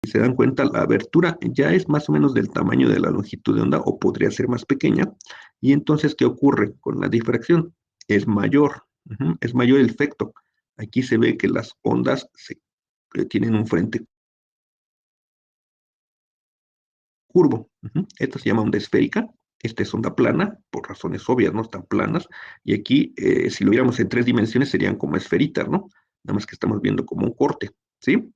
se dan cuenta, la abertura ya es más o menos del tamaño de la longitud de onda o podría ser más pequeña. Y entonces, ¿qué ocurre con la difracción? Es mayor, es mayor el efecto. Aquí se ve que las ondas tienen un frente curvo. Esta se llama onda esférica. Esta es onda plana, por razones obvias, no están planas. Y aquí, si lo viéramos en 3 dimensiones, serían como esferitas, ¿no? Nada más que estamos viendo como un corte, ¿sí?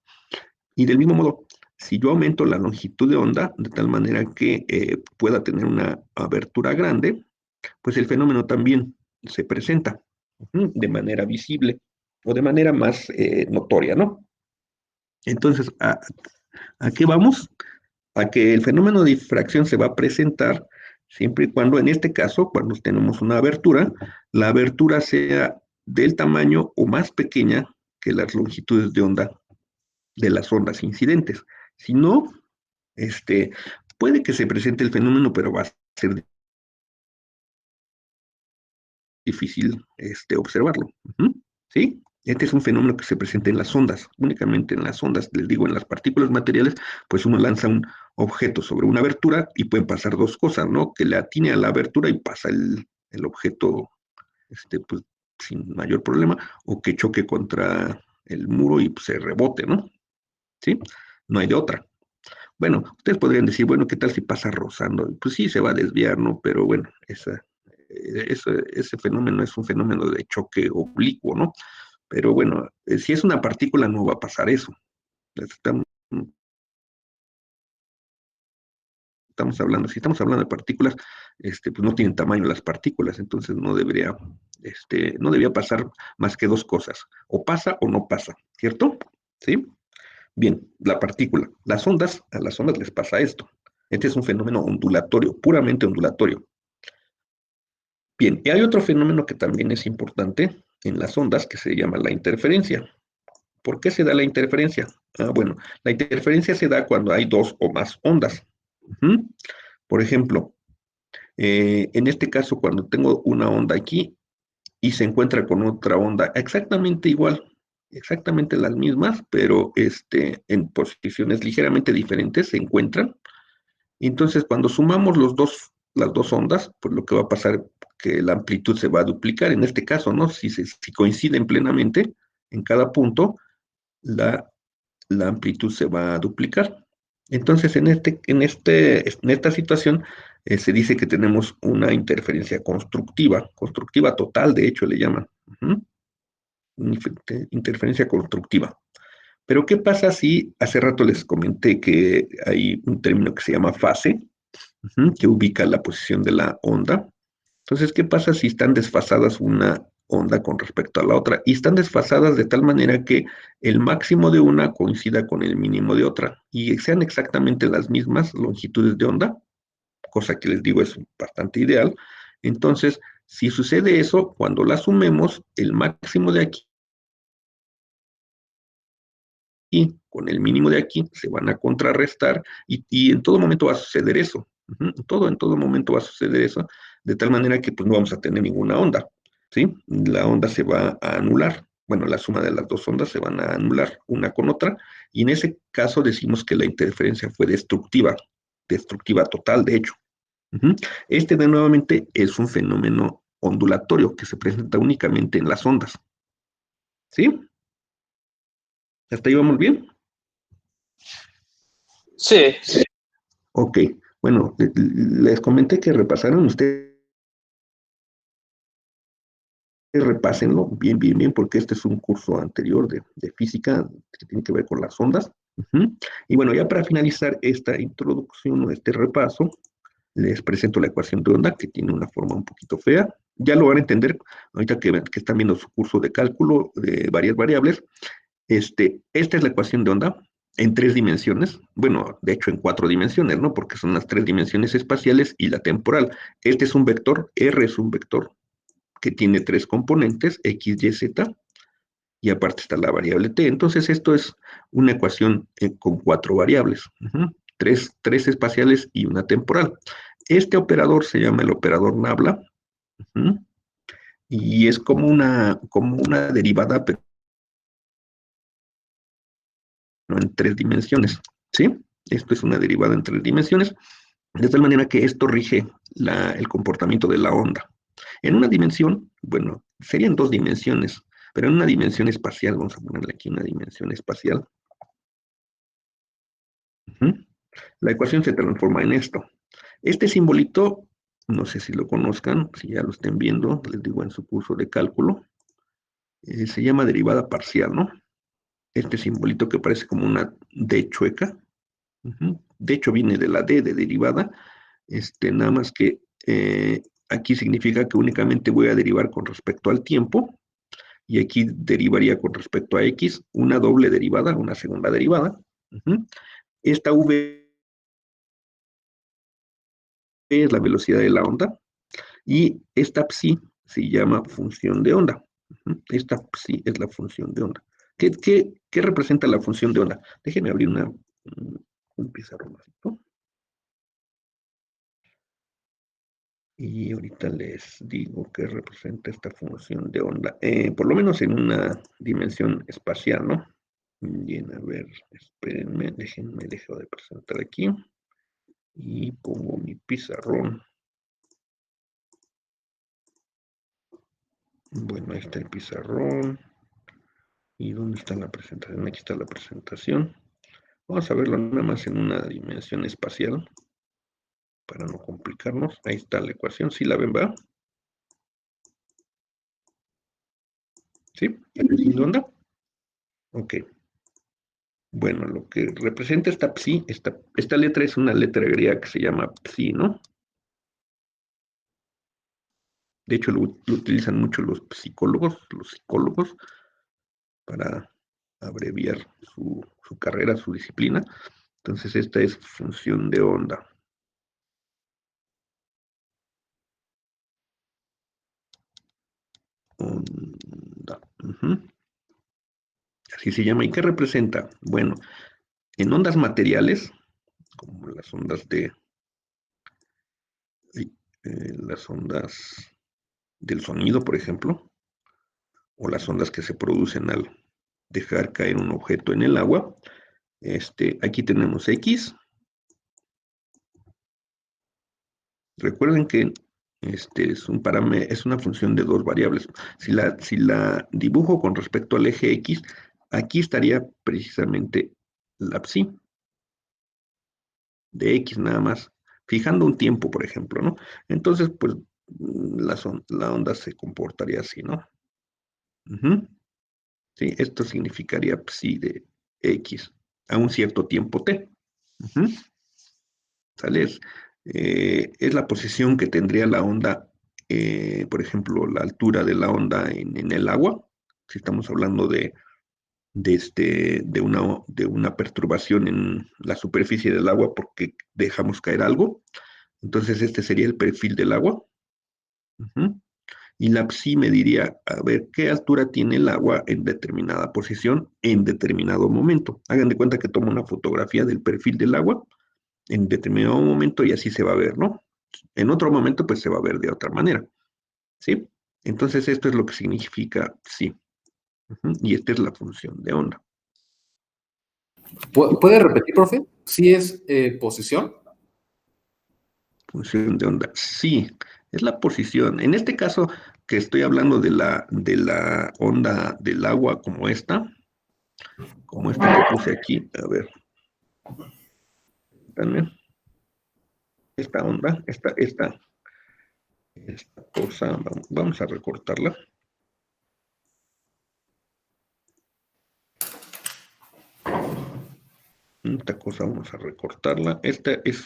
Y del mismo modo, si yo aumento la longitud de onda de tal manera que pueda tener una abertura grande, pues el fenómeno también se presenta de manera visible o de manera más notoria, ¿no? Entonces, ¿a qué vamos? A que el fenómeno de difracción se va a presentar siempre y cuando, en este caso, cuando tenemos una abertura, la abertura sea del tamaño o más pequeña que las longitudes de onda de las ondas incidentes. Si no, este, puede que se presente el fenómeno, pero va a ser difícil observarlo. ¿Sí? Este es un fenómeno que se presenta en las ondas, únicamente en las ondas. Les digo, en las partículas materiales, pues uno lanza un objeto sobre una abertura y pueden pasar dos cosas, ¿no? Que le atine a la abertura y pasa el objeto pues, sin mayor problema, o que choque contra el muro y pues, se rebote, ¿no? ¿Sí? No hay de otra. Bueno, ustedes podrían decir, bueno, ¿qué tal si pasa rozando? Pues sí, se va a desviar, ¿no? Pero bueno, ese fenómeno es un fenómeno de choque oblicuo, ¿no? Pero bueno, si es una partícula no va a pasar eso. Estamos hablando, si estamos hablando de partículas, pues no tienen tamaño las partículas, entonces no debería pasar más que dos cosas, o pasa o no pasa, ¿cierto? ¿Sí? Bien, la partícula. A las ondas les pasa esto. Este es un fenómeno ondulatorio, puramente ondulatorio. Bien, y hay otro fenómeno que también es importante en las ondas que se llama la interferencia. ¿Por qué se da la interferencia? Bueno, la interferencia se da cuando hay dos o más ondas. Por ejemplo, en este caso, cuando tengo una onda aquí y se encuentra con otra onda exactamente igual, exactamente las mismas, pero en posiciones ligeramente diferentes se encuentran. Entonces, cuando sumamos las dos ondas, pues lo que va a pasar es que la amplitud se va a duplicar. En este caso, ¿no? Si coinciden plenamente en cada punto, la, la amplitud se va a duplicar. Entonces, en esta situación, se dice que tenemos una interferencia constructiva total, de hecho le llaman. Interferencia constructiva. Pero ¿qué pasa si hace rato les comenté que hay un término que se llama fase, que ubica la posición de la onda? Entonces, ¿qué pasa si están desfasadas una onda con respecto a la otra? Y están desfasadas de tal manera que el máximo de una coincida con el mínimo de otra y sean exactamente las mismas longitudes de onda, cosa que les digo es bastante ideal. Entonces, si sucede eso, cuando la sumemos, el máximo de aquí con el mínimo de aquí se van a contrarrestar y en todo momento va a suceder eso. En todo momento va a suceder eso, de tal manera que pues no vamos a tener ninguna onda, ¿sí? La onda se va a anular. Bueno, la suma de las dos ondas se van a anular una con otra, y en ese caso decimos que la interferencia fue destructiva total, de hecho. De nuevamente es un fenómeno ondulatorio que se presenta únicamente en las ondas, ¿sí? ¿Hasta ahí vamos bien? Sí, Ok, bueno, les comenté que repasaron, ustedes repásenlo bien, bien, bien, porque este es un curso anterior de física que tiene que ver con las ondas. Y bueno, ya para finalizar esta introducción o este repaso, les presento la ecuación de onda, que tiene una forma un poquito fea. Ya lo van a entender ahorita que están viendo su curso de cálculo de varias variables. Esta es la ecuación de onda en 3 dimensiones, bueno, de hecho en 4 dimensiones, ¿no? Porque son las 3 dimensiones espaciales y la temporal. Este es un vector, R es un vector que tiene 3 componentes, X, Y, Z, y aparte está la variable T. Entonces esto es una ecuación con 4 variables, tres espaciales y una temporal. Este operador se llama el operador Nabla, y es como una derivada, pero no en 3 dimensiones. ¿sí? Esto es una derivada en 3 dimensiones, de tal manera que esto rige el comportamiento de la onda. En una dimensión, bueno, serían 2 dimensiones, pero en una dimensión espacial, vamos a ponerle aquí una dimensión espacial, la ecuación se transforma en esto. Este simbolito, no sé si lo conozcan, si ya lo estén viendo, les digo en su curso de cálculo, se llama derivada parcial, ¿no? Este simbolito que parece como una D chueca, de hecho viene de la D de derivada, nada más que aquí significa que únicamente voy a derivar con respecto al tiempo, y aquí derivaría con respecto a X una doble derivada, una segunda derivada. Esta V es la velocidad de la onda, y esta psi se llama función de onda. Esta psi es la función de onda. ¿Qué representa la función de onda? Déjenme abrir un pizarroncito. Y ahorita les digo qué representa esta función de onda, por lo menos en una dimensión espacial, ¿no? Bien, a ver, espérenme, dejo de presentar aquí y pongo mi pizarrón. Bueno, ahí está el pizarrón. ¿Y dónde está la presentación? Aquí está la presentación. Vamos a verlo nada más en una dimensión espacial para no complicarnos. Ahí está la ecuación, ¿sí la ven, va? ¿Sí? ¿La función de onda? Ok. Bueno, lo que representa esta psi, esta letra es una letra griega que se llama psi, ¿no? De hecho, lo utilizan mucho los psicólogos, para abreviar su carrera, su disciplina. Entonces, esta es función de onda. Onda. Así se llama. ¿Y qué representa? Bueno, en ondas materiales, como las ondas del sonido, por ejemplo, o las ondas que se producen al dejar caer un objeto en el agua, aquí tenemos X. Recuerden que es una función de 2 variables. Si la dibujo con respecto al eje X, aquí estaría precisamente la psi de X nada más, fijando un tiempo, por ejemplo, ¿no? Entonces, pues, la onda se comportaría así, ¿no? Sí, esto significaría psi de X a un cierto tiempo t. ¿Sale? Es la posición que tendría la onda, por ejemplo, la altura de la onda en el agua, si estamos hablando de una perturbación en la superficie del agua porque dejamos caer algo. Entonces, este sería el perfil del agua. Y la psi me diría, a ver, qué altura tiene el agua en determinada posición en determinado momento. Hagan de cuenta que tomo una fotografía del perfil del agua en determinado momento y así se va a ver, ¿no? En otro momento, pues se va a ver de otra manera, ¿sí? Entonces, esto es lo que significa psi. Y esta es la función de onda. ¿Puede repetir, profe? ¿Sí es posición? Función de onda, sí, es la posición. En este caso, que estoy hablando de la onda del agua como esta que puse aquí, a ver, también, esta onda, esta cosa, vamos a recortarla. Esta cosa vamos a recortarla. Esta es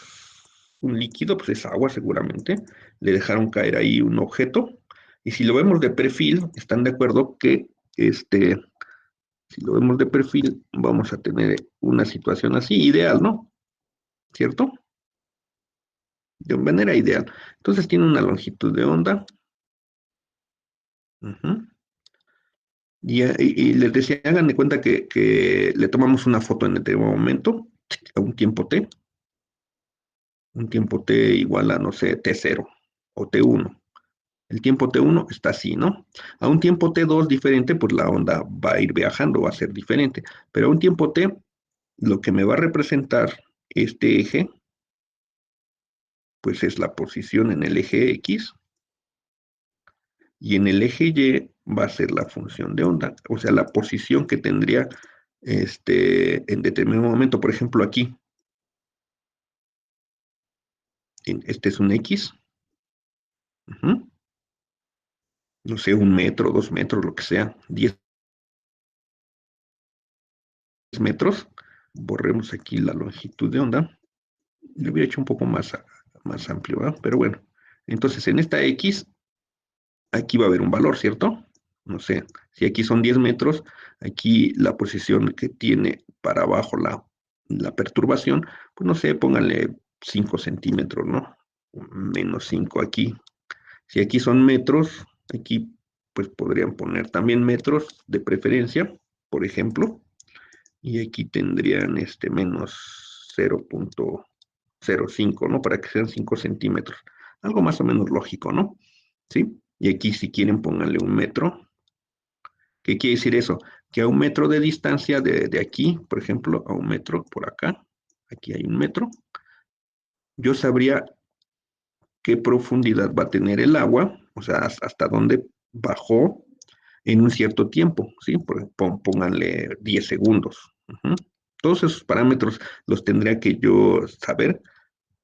un líquido, pues es agua seguramente. Le dejaron caer ahí un objeto. Y si lo vemos de perfil, están de acuerdo que si lo vemos de perfil, vamos a tener una situación así, ideal, ¿no? ¿Cierto? De manera ideal. Entonces tiene una longitud de onda. Y les decía, hagan de cuenta que le tomamos una foto en determinado momento, a un tiempo t. Un tiempo t igual a, no sé, t0 o t1. El tiempo t1 está así, ¿no? A un tiempo t2 diferente, pues la onda va a ir viajando, va a ser diferente. Pero a un tiempo t lo que me va a representar este eje, pues es la posición en el eje X, y en el eje Y va a ser la función de onda, o sea, la posición que tendría en determinado momento. Por ejemplo, aquí, este es un X, no sé, 1 metro, 2 metros, lo que sea, 10 metros. Borremos aquí la longitud de onda. Le hubiera hecho un poco más amplio, ¿verdad? Pero bueno, entonces en esta X, aquí va a haber un valor, ¿cierto? No sé, si aquí son 10 metros, aquí la posición que tiene para abajo la perturbación, pues no sé, pónganle 5 centímetros, ¿no? Menos 5 aquí. Si aquí son metros, aquí pues podrían poner también metros de preferencia, por ejemplo, y aquí tendrían menos 0,05, ¿no? Para que sean 5 centímetros. Algo más o menos lógico, ¿no? ¿Sí? Y aquí si quieren pónganle 1 metro. ¿Qué quiere decir eso? Que a 1 metro de distancia de aquí, por ejemplo, a 1 metro por acá, aquí hay 1 metro, yo sabría qué profundidad va a tener el agua, o sea, hasta dónde bajó en un cierto tiempo, ¿sí? Pónganle 10 segundos. Todos esos parámetros los tendría que yo saber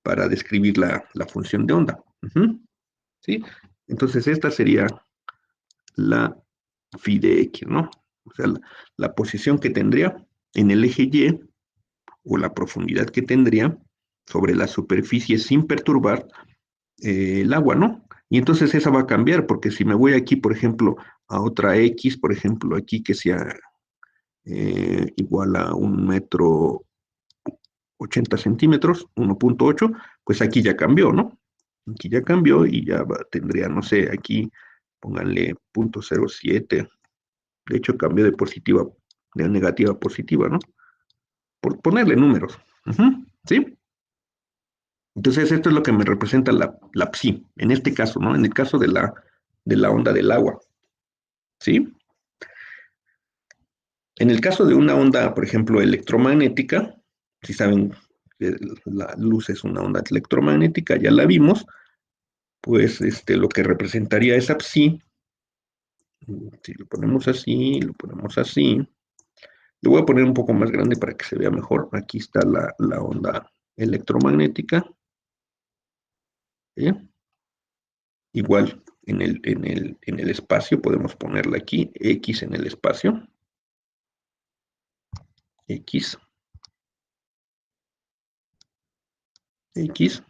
para describir la función de onda. ¿Sí? Entonces, esta sería la phi de X, ¿no? O sea, la posición que tendría en el eje Y o la profundidad que tendría sobre la superficie sin perturbar el agua, ¿no? Y entonces esa va a cambiar, porque si me voy aquí, por ejemplo, a otra X, por ejemplo, aquí que sea igual a 1,80 m, 1,8, pues aquí ya cambió, ¿no? Aquí ya cambió y ya tendría, no sé, aquí pónganle 0,07. De hecho, cambió de negativa a positiva, ¿no? Por ponerle números. ¿Sí? Entonces, esto es lo que me representa la psi, en este caso, ¿no? En el caso de la onda del agua. ¿Sí? En el caso de una onda, por ejemplo, electromagnética, si saben que la luz es una onda electromagnética, ya la vimos, pues lo que representaría esa psi, si lo ponemos así, lo ponemos así, lo voy a poner un poco más grande para que se vea mejor. Aquí está la onda electromagnética. ¿Sí? Igual en el espacio podemos ponerla aquí, X en el espacio, X, X,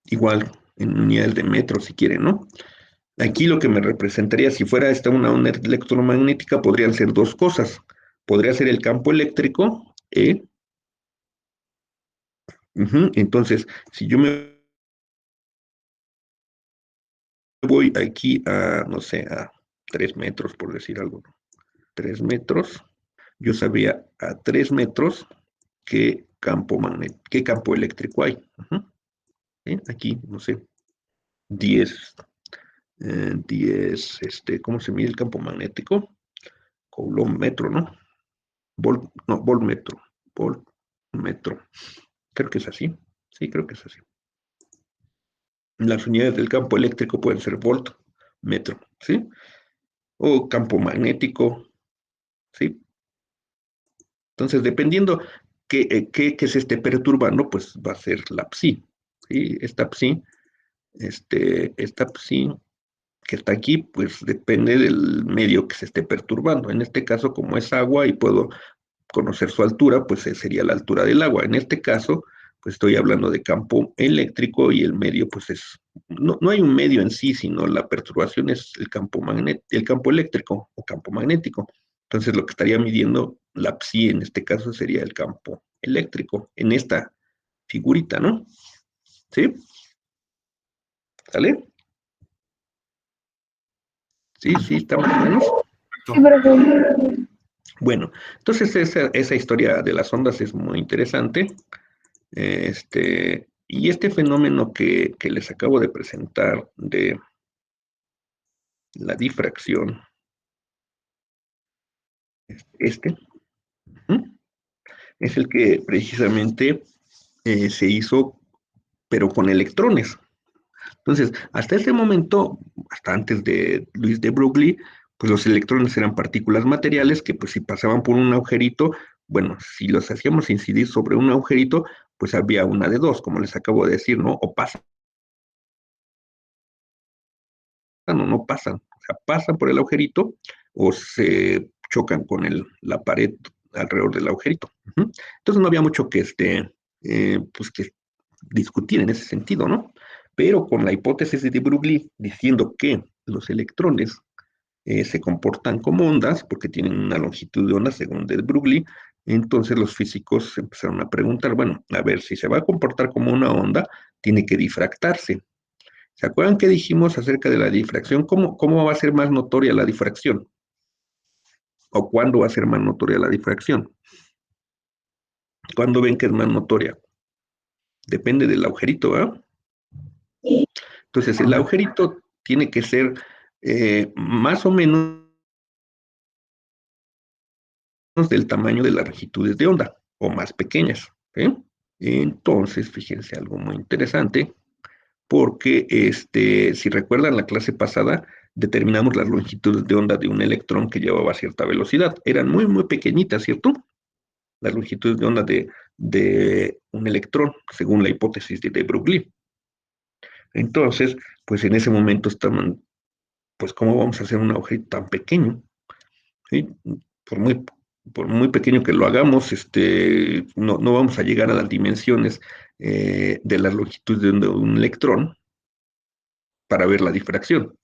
igual en unidades de metros si quieren, ¿no? Aquí lo que me representaría, si fuera esta una onda electromagnética, podrían ser dos cosas. Podría ser el campo eléctrico, entonces, si yo me voy aquí a, no sé, a 3 metros, por decir algo, 3 metros, yo sabría a 3 metros qué campo eléctrico hay. Aquí, no sé, 10, 10, ¿cómo se mide el campo magnético? Coulomb-metro, ¿no? No, voltmetro, voltmetro. Creo que es así. Sí, creo que es así. Las unidades del campo eléctrico pueden ser volt, metro, ¿sí? O campo magnético, ¿sí? Entonces, dependiendo que se esté perturbando, pues va a ser la psi, ¿sí? Esta psi que está aquí, pues depende del medio que se esté perturbando. En este caso, como es agua y puedo conocer su altura, pues sería la altura del agua. En este caso, pues estoy hablando de campo eléctrico y el medio, pues no hay un medio en sí, sino la perturbación es el campo eléctrico o campo magnético. Entonces, lo que estaría midiendo la psi en este caso sería el campo eléctrico, en esta figurita, ¿no? ¿Sí? ¿Sale? Sí, sí, está más o menos. Sí, profe. Bueno, entonces esa historia de las ondas es muy interesante. Y este fenómeno que les acabo de presentar de la difracción, este, es el que precisamente se hizo, pero con electrones. Entonces, hasta ese momento, hasta antes de Louis de Broglie, pues los electrones eran partículas materiales que pues si pasaban por un agujerito, bueno, si los hacíamos incidir sobre un agujerito, pues había una de dos, como les acabo de decir, ¿no? O pasan o no pasan, o sea, pasan por el agujerito o se chocan con la pared alrededor del agujerito. Entonces no había mucho pues que discutir en ese sentido, ¿no? Pero con la hipótesis de Broglie diciendo que los electrones se comportan como ondas porque tienen una longitud de onda según de Broglie, entonces los físicos empezaron a preguntar, bueno, a ver, si se va a comportar como una onda, tiene que difractarse. ¿Se acuerdan que dijimos acerca de la difracción? ¿Cómo va a ser más notoria la difracción? ¿O cuándo va a ser más notoria la difracción? ¿Cuándo ven que es más notoria? Depende del agujerito, ¿verdad? Entonces, el agujerito tiene que ser más o menos del tamaño de las longitudes de onda, o más pequeñas. ¿Sí? Entonces, fíjense algo muy interesante, porque si recuerdan la clase pasada, determinamos las longitudes de onda de un electrón que llevaba cierta velocidad. Eran muy, muy pequeñitas, ¿cierto? Las longitudes de onda de un electrón, según la hipótesis de Broglie. Entonces, pues en ese momento estaban, pues, ¿cómo vamos a hacer un agujerito tan pequeño? ¿Sí? Por muy, por muy pequeño que lo hagamos, no vamos a llegar a las dimensiones de la longitud de un electrón para ver la difracción.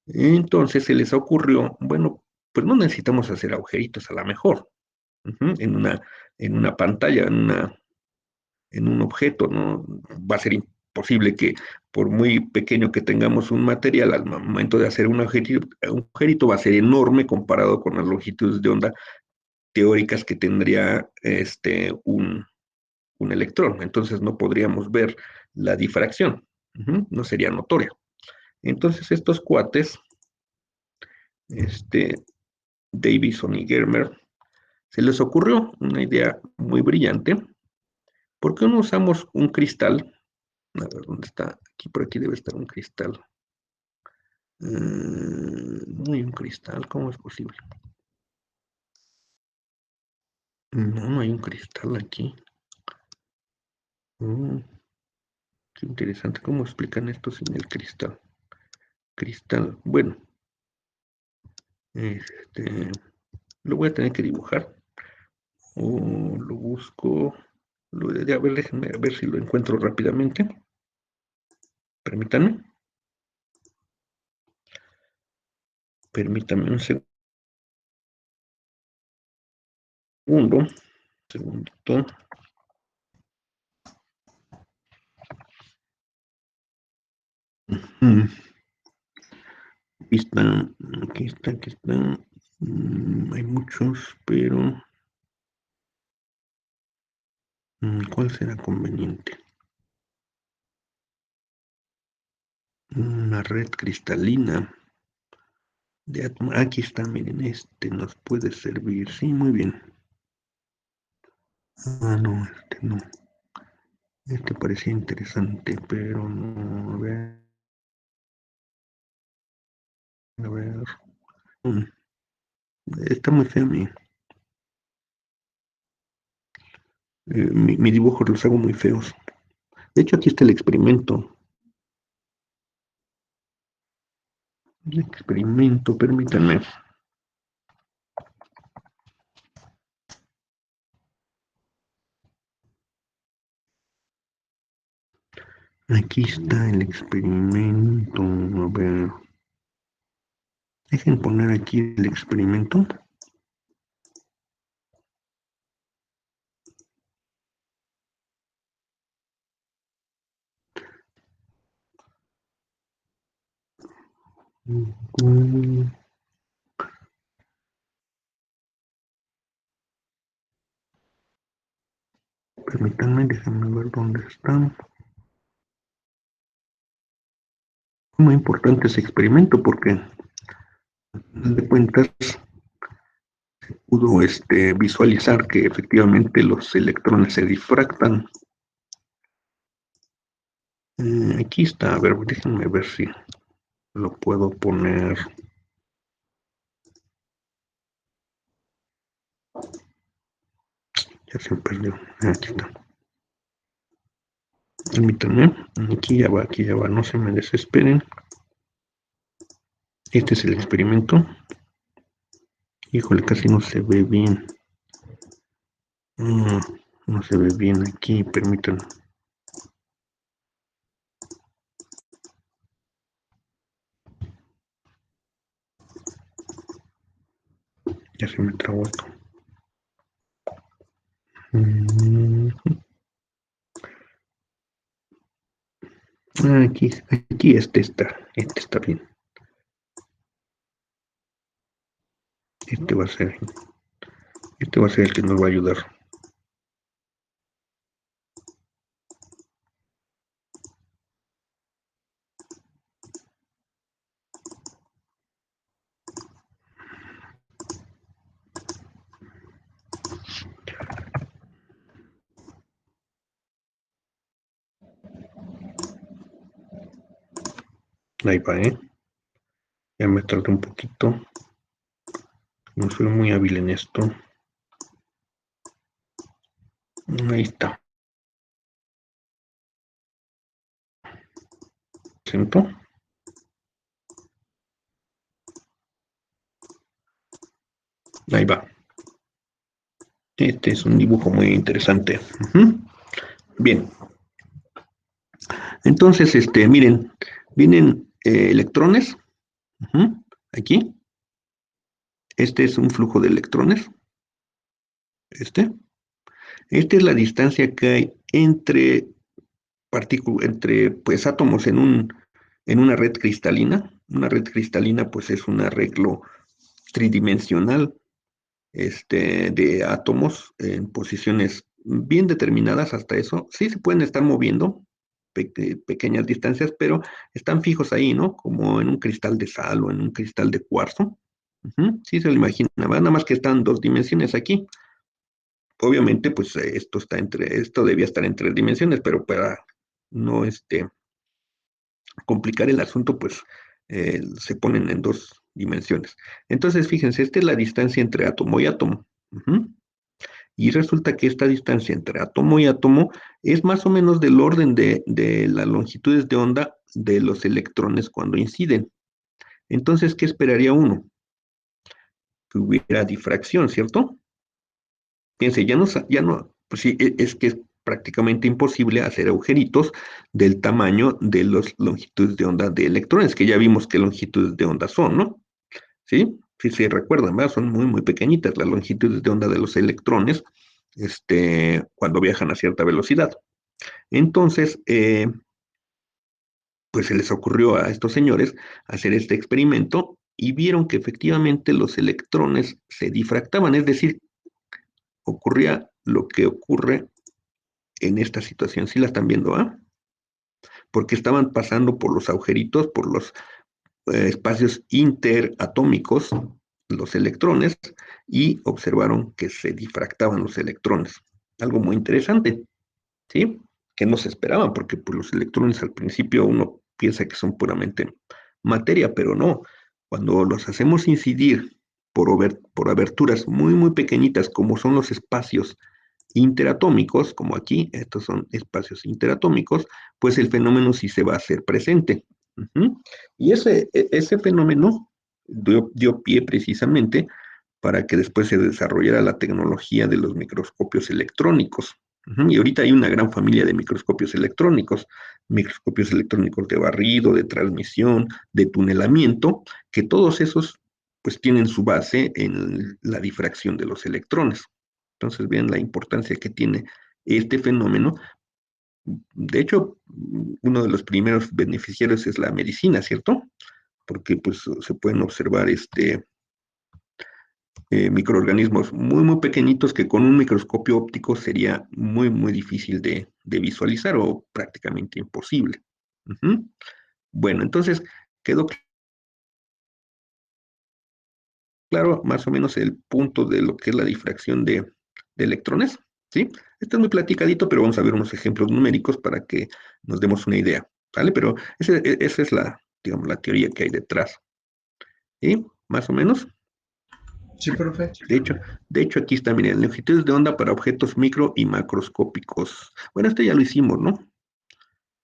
Entonces se les ocurrió, bueno, pues no necesitamos hacer agujeritos a lo mejor, en una pantalla, en un objeto, ¿no? Va a ser imposible que por muy pequeño que tengamos un material, al momento de hacer un agujerito va a ser enorme comparado con las longitudes de onda teóricas que tendría un electrón. Entonces no podríamos ver la difracción, no sería notoria. Entonces estos cuates, Davison y Germer, se les ocurrió una idea muy brillante. ¿Por qué no usamos un cristal? A ver, ¿dónde está? Aquí por aquí debe estar un cristal. No hay un cristal, ¿cómo es posible? No hay un cristal aquí. Qué interesante, ¿cómo explican esto sin el cristal? Cristal, bueno, lo voy a tener que dibujar. O lo busco. A ver, déjenme ver si lo encuentro rápidamente. Permítanme. Permítanme un segundo. Segundito. Aquí está, aquí está, aquí está. Hay muchos, pero ¿cuál será conveniente? Una red cristalina de átomos. Aquí está, miren, nos puede servir. Sí, muy bien. Ah, no, no. Parecía interesante, pero no. A ver. A ver. Está muy feo mi dibujo, los hago muy feos. De hecho, aquí está el experimento. El experimento, permítanme. Aquí está el experimento. A ver. Dejen poner aquí el experimento. Permítanme, déjenme ver dónde están. Es muy importante ese experimento porque, de cuentas, pudo visualizar que efectivamente los electrones se difractan. Aquí está, a ver, déjenme ver si lo puedo poner. Ya se me perdió. Aquí está. Permítanme. Aquí ya va. No se me desesperen. Este es el experimento. Híjole, casi no se ve bien. No se ve bien aquí, permítanme. Ya se me trabó esto. Aquí este está bien. Este va a ser el que nos va a ayudar. Ahí va, ya me tardé un poquito. No soy muy hábil en esto. Ahí está. ¿Siento? Ahí va. Este es un dibujo muy interesante. Bien. Entonces, miren, vienen electrones. Aquí. Este es un flujo de electrones. Esta es la distancia que hay entre pues átomos en una red cristalina. Una red cristalina pues es un arreglo tridimensional de átomos en posiciones bien determinadas. Hasta eso sí se pueden estar moviendo pequeñas distancias, pero están fijos ahí, ¿no? Como en un cristal de sal o en un cristal de cuarzo. Sí se lo imagina, ¿verdad? Nada más que están dos dimensiones aquí. Obviamente, pues esto debía estar en tres dimensiones, pero para no complicar el asunto, pues se ponen en dos dimensiones. Entonces, fíjense, esta es la distancia entre átomo y átomo. Y resulta que esta distancia entre átomo y átomo es más o menos del orden de las longitudes de onda de los electrones cuando inciden. Entonces, ¿qué esperaría uno? Que hubiera difracción, ¿cierto? Fíjense, pues sí, es que es prácticamente imposible hacer agujeritos del tamaño de las longitudes de onda de electrones, que ya vimos qué longitudes de onda son, ¿no? ¿Sí? Sí, se recuerdan, ¿verdad? Son muy, muy pequeñitas las longitudes de onda de los electrones, cuando viajan a cierta velocidad. Entonces, pues se les ocurrió a estos señores hacer este experimento y vieron que efectivamente los electrones se difractaban, es decir, ocurría lo que ocurre en esta situación. ¿Sí la están viendo, Porque estaban pasando por los agujeritos, por los espacios interatómicos, los electrones, y observaron que se difractaban los electrones. Algo muy interesante, ¿sí? Que no se esperaban, porque pues, los electrones al principio uno piensa que son puramente materia, pero no. Cuando los hacemos incidir por aberturas muy, muy pequeñitas, como son los espacios interatómicos, como aquí, estos son espacios interatómicos, pues el fenómeno sí se va a hacer presente. Y ese fenómeno dio pie precisamente para que después se desarrollara la tecnología de los microscopios electrónicos. Y ahorita hay una gran familia de microscopios electrónicos de barrido, de transmisión, de tunelamiento, que todos esos pues tienen su base en la difracción de los electrones. Entonces vean la importancia que tiene este fenómeno. De hecho, uno de los primeros beneficiarios es la medicina, ¿cierto? Porque pues se pueden observar microorganismos muy, muy pequeñitos que con un microscopio óptico sería muy, muy difícil de visualizar o prácticamente imposible. Bueno, entonces quedó claro más o menos el punto de lo que es la difracción de electrones, ¿sí? Esto es muy platicadito, pero vamos a ver unos ejemplos numéricos para que nos demos una idea, ¿vale? Pero esa es la, digamos, la teoría que hay detrás, ¿sí? Más o menos. Sí, profe. De hecho, aquí está, miren, longitudes de onda para objetos micro y macroscópicos. Bueno, esto ya lo hicimos, ¿no?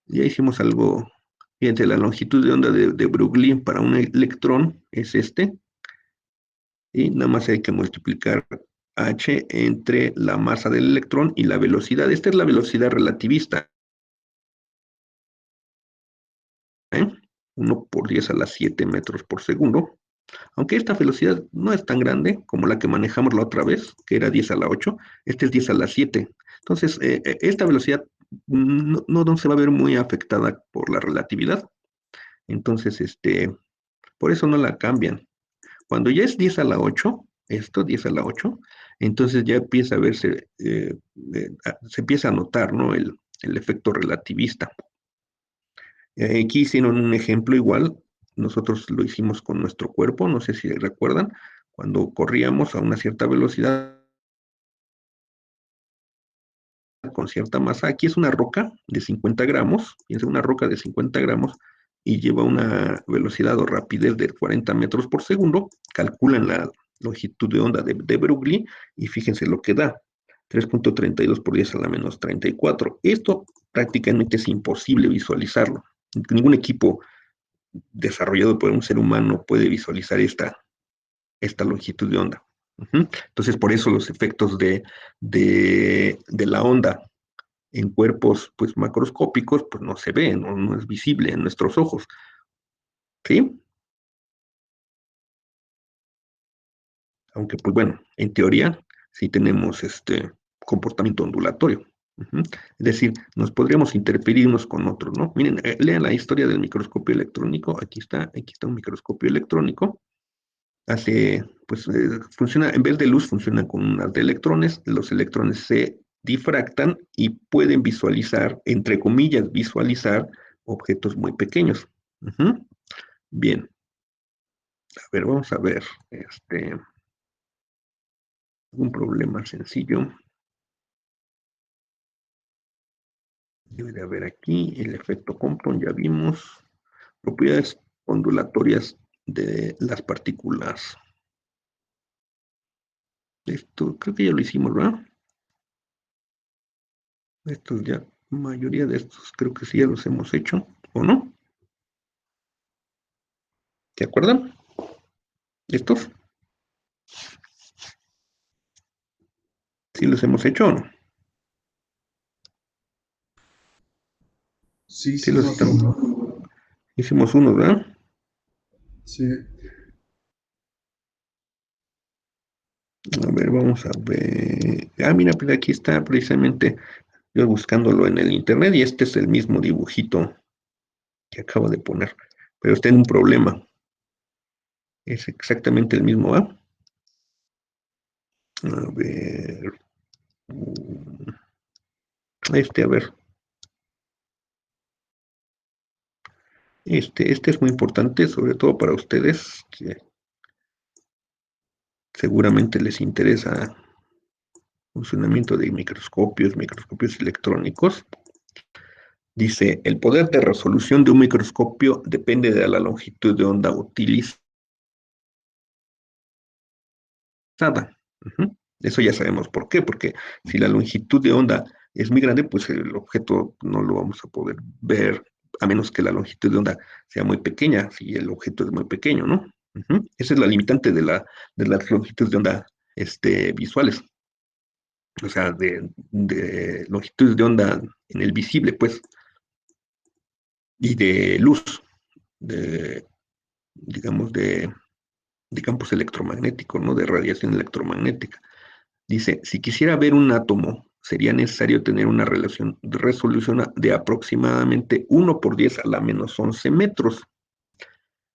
Ya hicimos algo. Fíjense, la longitud de onda de Broglie para un electrón es este. Y nada más hay que multiplicar h entre la masa del electrón y la velocidad. Esta es la velocidad relativista. 1 por 10 a la 7 metros por segundo. Aunque esta velocidad no es tan grande como la que manejamos la otra vez, que era 10 a la 8, este es 10 a la 7. Entonces, esta velocidad no se va a ver muy afectada por la relatividad. Entonces, por eso no la cambian. Cuando ya es 10 a la 8, esto 10 a la 8, entonces ya empieza a verse, se empieza a notar, ¿no? El efecto relativista. Aquí hicieron un ejemplo igual, nosotros lo hicimos con nuestro cuerpo, no sé si recuerdan, cuando corríamos a una cierta velocidad con cierta masa. Aquí es una roca de 50 gramos, fíjense, una roca de 50 gramos y lleva una velocidad o rapidez de 40 metros por segundo. Calculan la longitud de onda de Broglie y fíjense lo que da. 3.32 por 10 a la menos 34. Esto prácticamente es imposible visualizarlo. Ningún equipo desarrollado por un ser humano puede visualizar esta longitud de onda. Entonces, por eso los efectos de la onda en cuerpos pues macroscópicos pues no se ve, no es visible en nuestros ojos. ¿Sí? Aunque pues bueno, en teoría sí tenemos este comportamiento ondulatorio. Es decir, nos podríamos interferir unos con otros, ¿no? Miren, lean la historia del microscopio electrónico. Aquí está un microscopio electrónico. Pues funciona, en vez de luz, funciona con unas de electrones. Los electrones se difractan y pueden visualizar, entre comillas, visualizar objetos muy pequeños. Bien, a ver, vamos a ver, un problema sencillo. Debe de haber aquí el efecto Compton, ya vimos. Propiedades ondulatorias de las partículas. Esto creo que ya lo hicimos, ¿verdad? Estos ya, mayoría de estos creo que sí ya los hemos hecho, ¿o no? ¿Se acuerdan? ¿Estos? ¿Sí los hemos hecho o no? Sí, Sí los hicimos estamos. uno. Hicimos uno, ¿verdad? Sí. A ver, vamos a ver. Ah, mira, pues aquí está precisamente yo buscándolo en el internet y este es el mismo dibujito que acabo de poner. Pero está en un problema. Es exactamente el mismo, ¿ah? A ver. A ver. Este es muy importante, sobre todo para ustedes, que seguramente les interesa funcionamiento de microscopios electrónicos. Dice, el poder de resolución de un microscopio depende de la longitud de onda utilizada. Eso ya sabemos por qué, porque si la longitud de onda es muy grande, pues el objeto no lo vamos a poder ver, a menos que la longitud de onda sea muy pequeña, si el objeto es muy pequeño, ¿no? Esa es la limitante de las longitudes de onda visuales. O sea, de longitudes de onda en el visible, pues, y de luz, de, digamos, de campos electromagnéticos, ¿no? De radiación electromagnética. Dice, si quisiera ver un átomo, sería necesario tener una resolución de aproximadamente 1 por 10 a la menos 11 metros.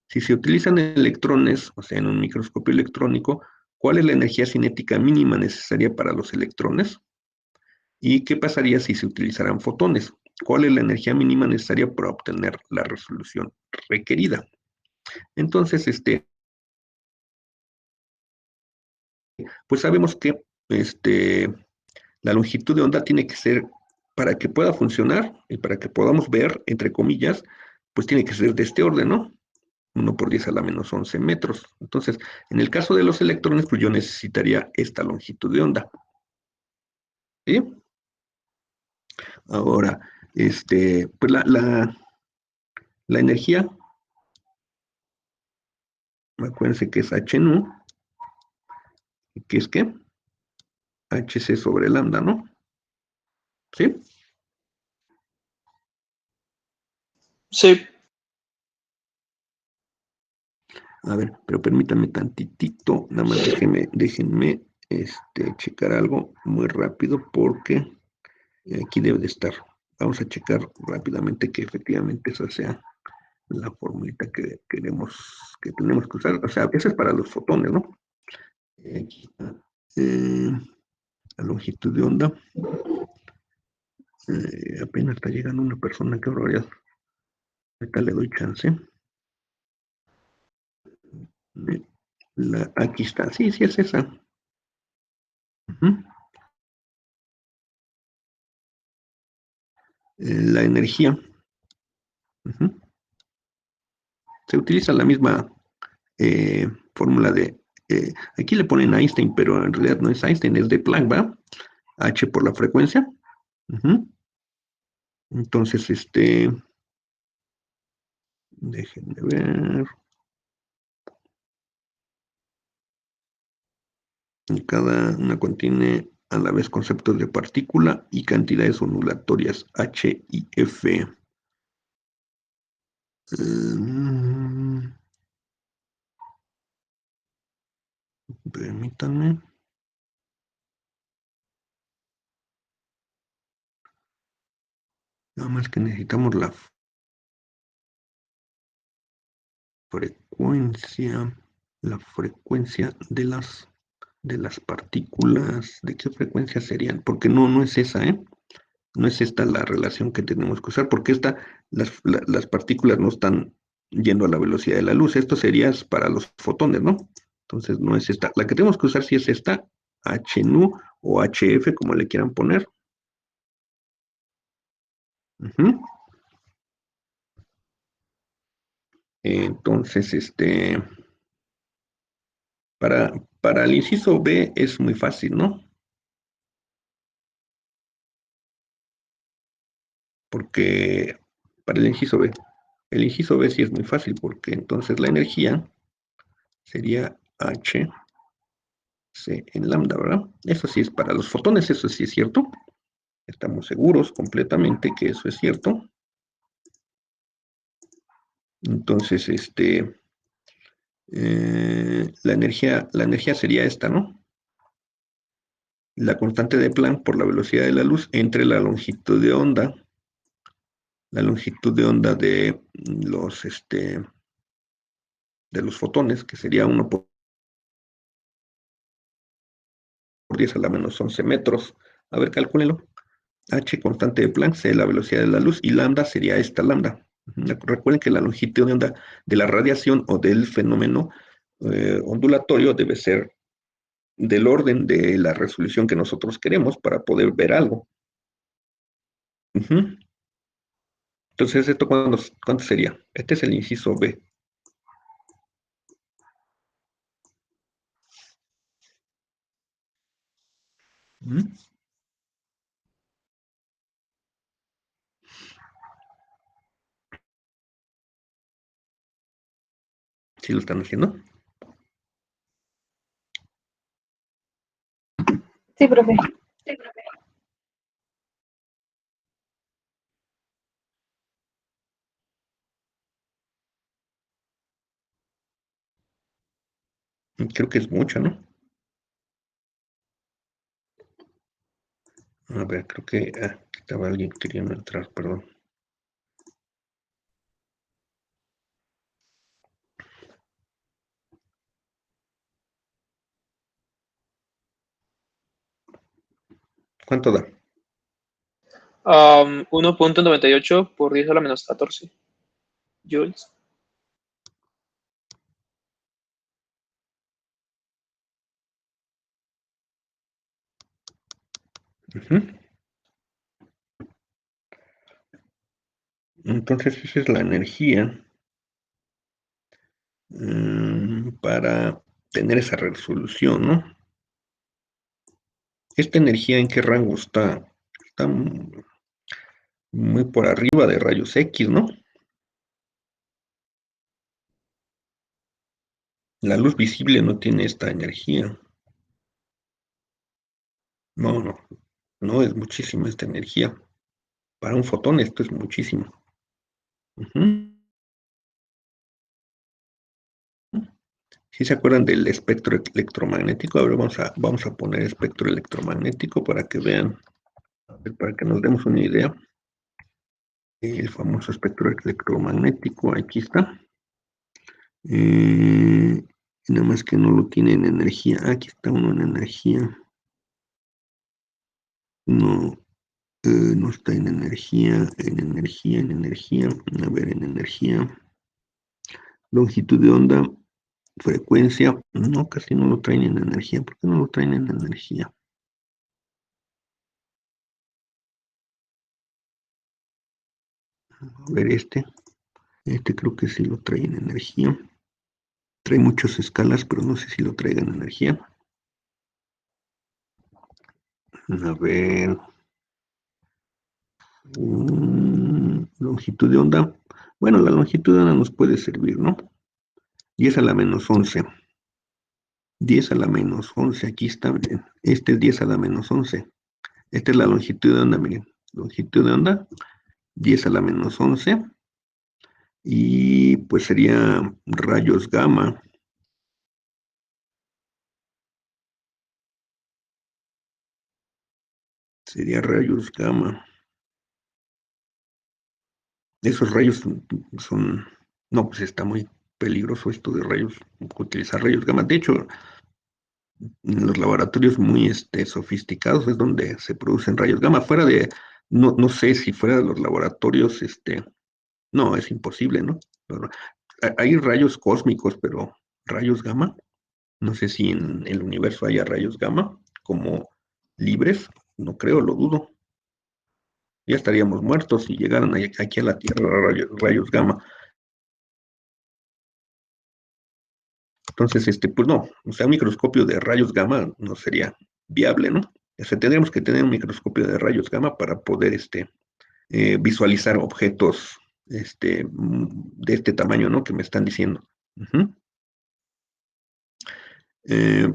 Si se utilizan electrones, o sea, en un microscopio electrónico, ¿cuál es la energía cinética mínima necesaria para los electrones? ¿Y qué pasaría si se utilizaran fotones? ¿Cuál es la energía mínima necesaria para obtener la resolución requerida? Entonces, Pues sabemos que la longitud de onda tiene que ser, para que pueda funcionar y para que podamos ver, entre comillas, pues tiene que ser de este orden, ¿no? 1 por 10 a la menos 11 metros. Entonces, en el caso de los electrones, pues yo necesitaría esta longitud de onda. ¿Sí? Ahora, pues la energía, acuérdense que es h nu, que es ¿qué? Hc sobre lambda, ¿no? ¿Sí? Sí. A ver, pero permítanme tantitito, nada más déjenme checar algo muy rápido porque aquí debe de estar. Vamos a checar rápidamente que efectivamente esa sea la formulita que tenemos que usar. O sea, esa es para los fotones, ¿no? Aquí está. La longitud de onda. Apenas está llegando una persona, que barbaridad. Ahorita le doy chance. Aquí está, sí, es esa. La energía. Se utiliza la misma fórmula de... aquí le ponen Einstein, pero en realidad no es Einstein, es de Planck, ¿va? H por la frecuencia. Entonces, déjenme ver. Cada una contiene a la vez conceptos de partícula y cantidades ondulatorias H y F. Permítanme. Nada más que necesitamos la frecuencia de las partículas. ¿De qué frecuencia serían? Porque no es esa, ¿eh? No es esta la relación que tenemos que usar, porque las partículas no están yendo a la velocidad de la luz. Esto sería para los fotones, ¿no? Entonces no es esta. La que tenemos que usar sí es esta, H nu o HF, como le quieran poner. Entonces, para el inciso B es muy fácil, ¿no? Porque para el inciso B sí es muy fácil, porque entonces la energía sería H C en lambda, ¿verdad? Eso sí es para los fotones, eso sí es cierto. Estamos seguros completamente que eso es cierto. Entonces, la energía sería esta, ¿no? La constante de Planck por la velocidad de la luz entre la longitud de onda de los fotones, que sería 1 por 10 a la menos 11 metros. A ver, calcúlenlo. H, constante de Planck, C, la velocidad de la luz, y lambda sería esta lambda. Recuerden que la longitud de onda de la radiación o del fenómeno ondulatorio debe ser del orden de la resolución que nosotros queremos para poder ver algo. Entonces, ¿esto cuánto sería? Este es el inciso B. ¿Sí lo están haciendo? Sí, profe. Creo que es mucho, ¿no? A ver, creo que estaba alguien queriendo entrar, perdón. ¿Cuánto da? 1.98 por 10 a la menos 14 joules. Ujú. Entonces, esa es la energía para tener esa resolución, ¿no? ¿Esta energía en qué rango está? Está muy por arriba de rayos X, ¿no? La luz visible no tiene esta energía. No, no, no es muchísima esta energía. Para un fotón esto es muchísimo. Ujú. ¿Sí se acuerdan del espectro electromagnético? Ahora vamos a poner espectro electromagnético para que vean, para que nos demos una idea. El famoso espectro electromagnético, aquí está. Nada más que no lo tiene en energía. Aquí está uno en energía. No, no está en energía, en energía, en energía. A ver, en energía. Longitud de onda, frecuencia. No, casi no lo traen en energía. ¿Por qué no lo traen en energía? A ver, este creo que sí lo trae en energía. Trae muchas escalas, pero no sé si lo traiga en energía. A ver. Longitud de onda. Bueno, la longitud de onda nos puede servir, ¿no? 10 a la menos 11. 10 a la menos 11. Aquí está, miren. Este es 10 a la menos 11. Esta es la longitud de onda, miren. Longitud de onda, 10 a la menos 11. Y pues sería rayos gamma. Sería rayos gamma. Esos rayos son, no, pues está muy peligroso esto de rayos, utilizar rayos gamma. De hecho, en los laboratorios muy sofisticados es donde se producen rayos gamma. Fuera de, no sé si fuera de los laboratorios, no, es imposible, ¿no? Pero hay rayos cósmicos, pero rayos gamma, no sé si en el universo haya rayos gamma como libres, no creo, lo dudo. Ya estaríamos muertos si llegaran aquí a la Tierra rayos gamma. Entonces, pues no, o sea, un microscopio de rayos gamma no sería viable, ¿no? O sea, tendríamos que tener un microscopio de rayos gamma para poder visualizar objetos de este tamaño, ¿no? Que me están diciendo. Ujú. Eh,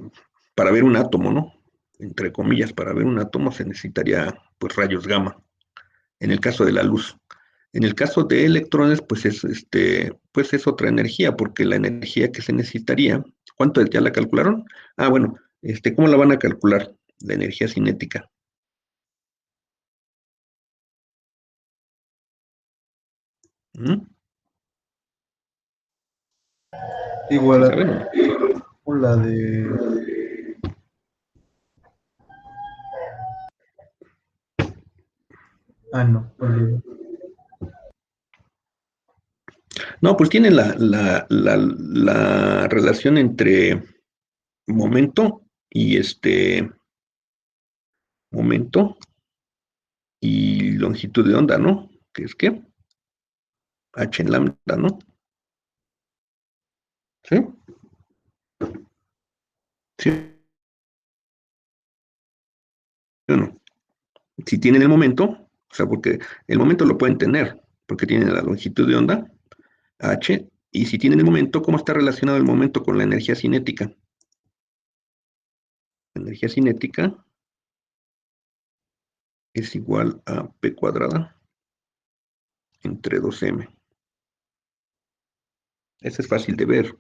para ver un átomo, ¿no? Entre comillas, para ver un átomo se necesitaría, pues, rayos gamma. En el caso de la luz. En el caso de electrones, pues es otra energía, porque la energía que se necesitaría, ¿cuánto ya la calcularon? Ah, bueno, ¿cómo la van a calcular? La energía cinética. ¿Mm? Igual ¿Sí a saben o no? la de. Ah, no, olvido. No, pues tienen la relación entre momento y momento y longitud de onda, ¿no? Que es que H en lambda, ¿no? ¿Sí? ¿Sí o no? Si tienen el momento, o sea, porque el momento lo pueden tener, porque tienen la longitud de onda, H, y si tienen el momento, ¿cómo está relacionado el momento con la energía cinética? La energía cinética es igual a P cuadrada entre 2M. Eso es fácil de ver.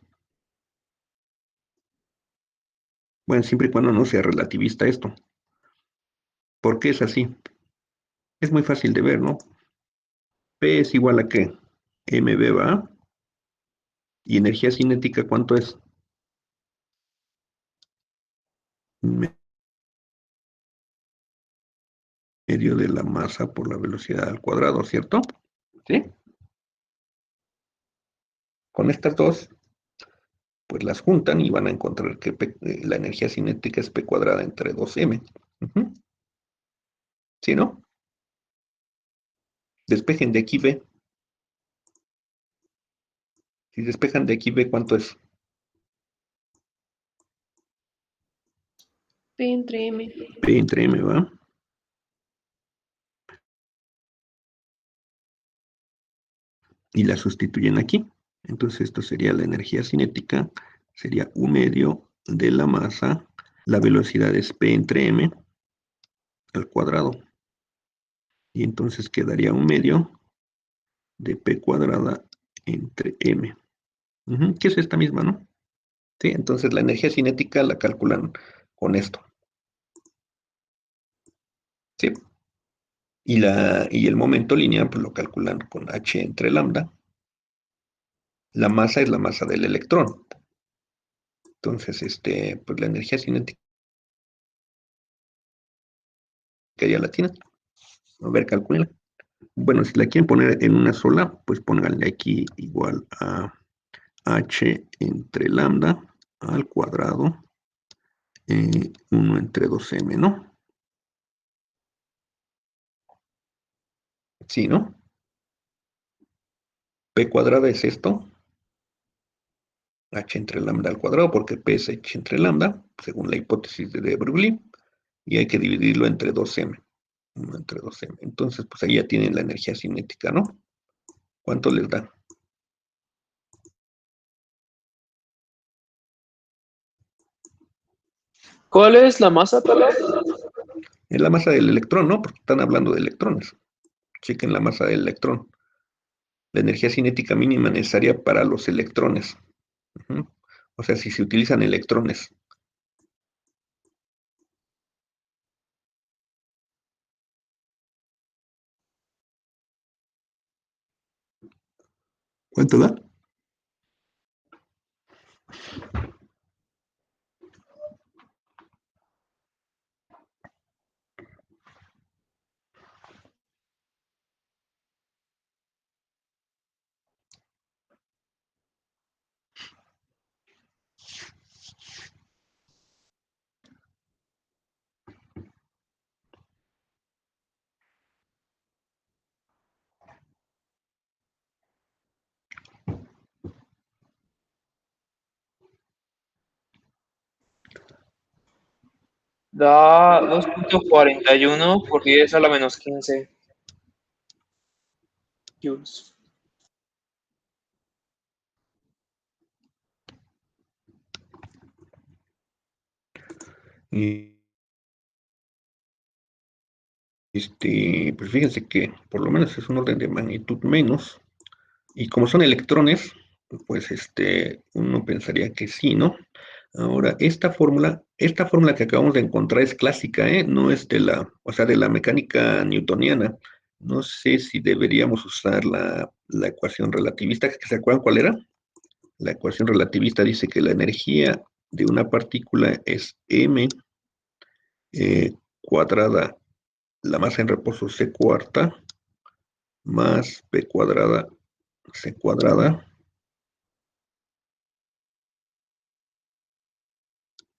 Bueno, siempre y cuando no sea relativista esto. ¿Por qué es así? Es muy fácil de ver, ¿no? P es igual a ¿qué? MB va A. ¿Y energía cinética cuánto es? Medio de la masa por la velocidad al cuadrado, ¿cierto? ¿Sí? Con estas dos, pues las juntan y van a encontrar que la energía cinética es P cuadrada entre 2M. Ujú. ¿Sí, no? Despejen de aquí B. Si despejan de aquí B, ¿cuánto es? P entre M. P entre M, ¿va? Y la sustituyen aquí. Entonces esto sería la energía cinética, sería 1/2 de la masa, la velocidad es P entre M al cuadrado. Y entonces quedaría 1/2 de P cuadrada entre M. Que es esta misma, ¿no? Sí, entonces la energía cinética la calculan con esto. ¿Sí? Y el momento lineal pues lo calculan con H entre lambda. La masa es la masa del electrón. Entonces, pues la energía cinética ya la tienen. A ver, calculen. Bueno, si la quieren poner en una sola, pues pónganle aquí igual a H entre lambda al cuadrado, 1 entre 2m, ¿no? Sí, ¿no? P cuadrada es esto, H entre lambda al cuadrado, porque P es H entre lambda, según la hipótesis de Broglie, y hay que dividirlo entre 2m. 1 entre 2m. Entonces, pues ahí ya tienen la energía cinética, ¿no? ¿Cuánto les da? ¿Cuál es la masa, Talas? Es la masa del electrón, ¿no? Porque están hablando de electrones. Chequen la masa del electrón. La energía cinética mínima necesaria para los electrones. O sea, si se utilizan electrones. ¿Cuánto da? Da 2.41 por 10 a la menos 15 joules. Y pues fíjense que por lo menos es un orden de magnitud menos. Y como son electrones, pues uno pensaría que sí, ¿no? Ahora, esta fórmula que acabamos de encontrar es clásica, ¿eh? No es o sea, de la mecánica newtoniana. No sé si deberíamos usar la ecuación relativista, ¿se acuerdan cuál era? La ecuación relativista dice que la energía de una partícula es m cuadrada, la masa en reposo c cuarta, más p cuadrada c cuadrada,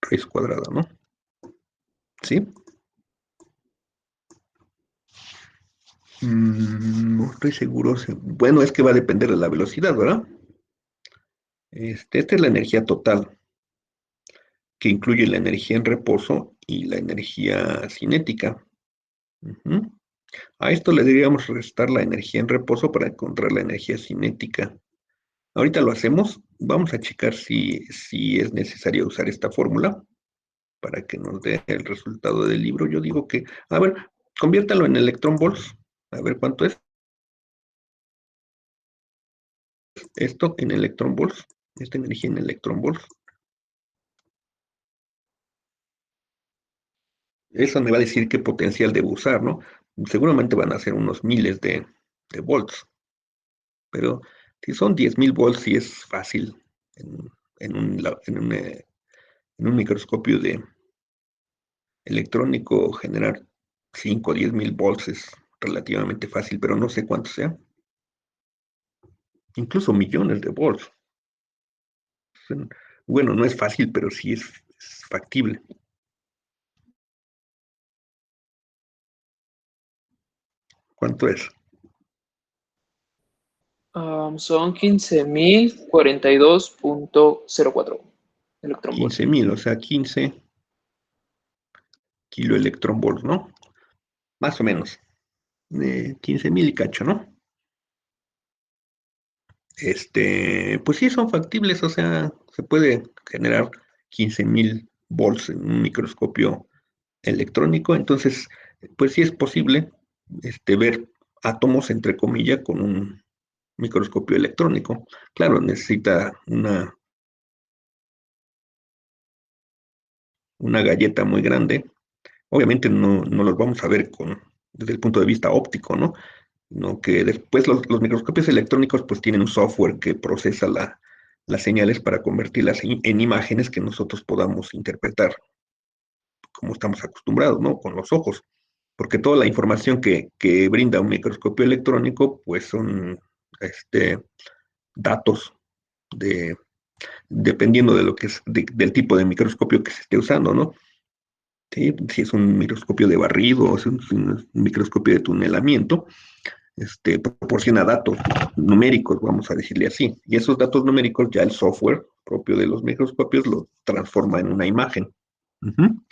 raíz cuadrada, ¿no? ¿Sí? No estoy seguro. Bueno, es que va a depender de la velocidad, ¿verdad? Esta es la energía total, que incluye la energía en reposo y la energía cinética. A esto le deberíamos restar la energía en reposo para encontrar la energía cinética. Ahorita lo hacemos. Vamos a checar si es necesario usar esta fórmula para que nos dé el resultado del libro. Yo digo que, a ver, conviértalo en electrón volts. A ver cuánto es esto en electrón volts. Esta energía en electrón volts. Eso me va a decir qué potencial debo usar, ¿no? Seguramente van a ser unos miles de volts, pero si son 10.000 volts, sí es fácil en, en un microscopio de electrónico generar 5 o 10.000 volts es relativamente fácil, pero no sé cuánto sea. Incluso millones de volts. Bueno, no es fácil, pero sí es factible. ¿Cuánto es? Son 15.042.04 electronvolts. 15.000, o sea, 15 kiloelectronvolts, ¿no? Más o menos. 15.000 y cacho, ¿no? Pues sí, son factibles, o sea, se puede generar 15.000 volts en un microscopio electrónico, entonces, pues sí es posible ver átomos, entre comillas, con un microscopio electrónico. Claro, necesita una galleta muy grande. Obviamente no los vamos a ver desde el punto de vista óptico, ¿no? No, que después los microscopios electrónicos pues tienen un software que procesa las señales para convertirlas en imágenes que nosotros podamos interpretar como estamos acostumbrados, ¿no? Con los ojos. Porque toda la información que brinda un microscopio electrónico pues son datos dependiendo de lo que es, del tipo de microscopio que se esté usando, ¿no? Sí, si es un microscopio de barrido o si es un microscopio de tunelamiento, proporciona datos numéricos, vamos a decirle así. Y esos datos numéricos ya el software propio de los microscopios lo transforma en una imagen. Ujú.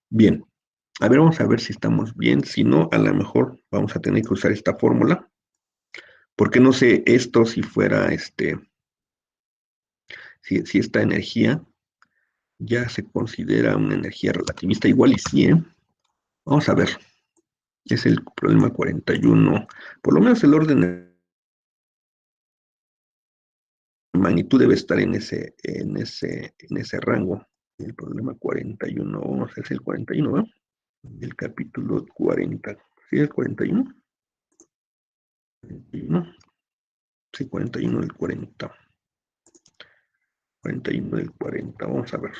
Bien. A ver, vamos a ver si estamos bien. Si no, a lo mejor vamos a tener que usar esta fórmula. Porque no sé esto si fuera, si esta energía ya se considera una energía relativista. Igual y sí, ¿eh? Vamos a ver. Es el problema 41. Por lo menos el orden de magnitud debe estar en ese rango. El problema 41, vamos a hacer el 41, ¿no? El capítulo 40. ¿Sí es el 41? 41. Sí, 41 del 40. 41 del 40, vamos a ver.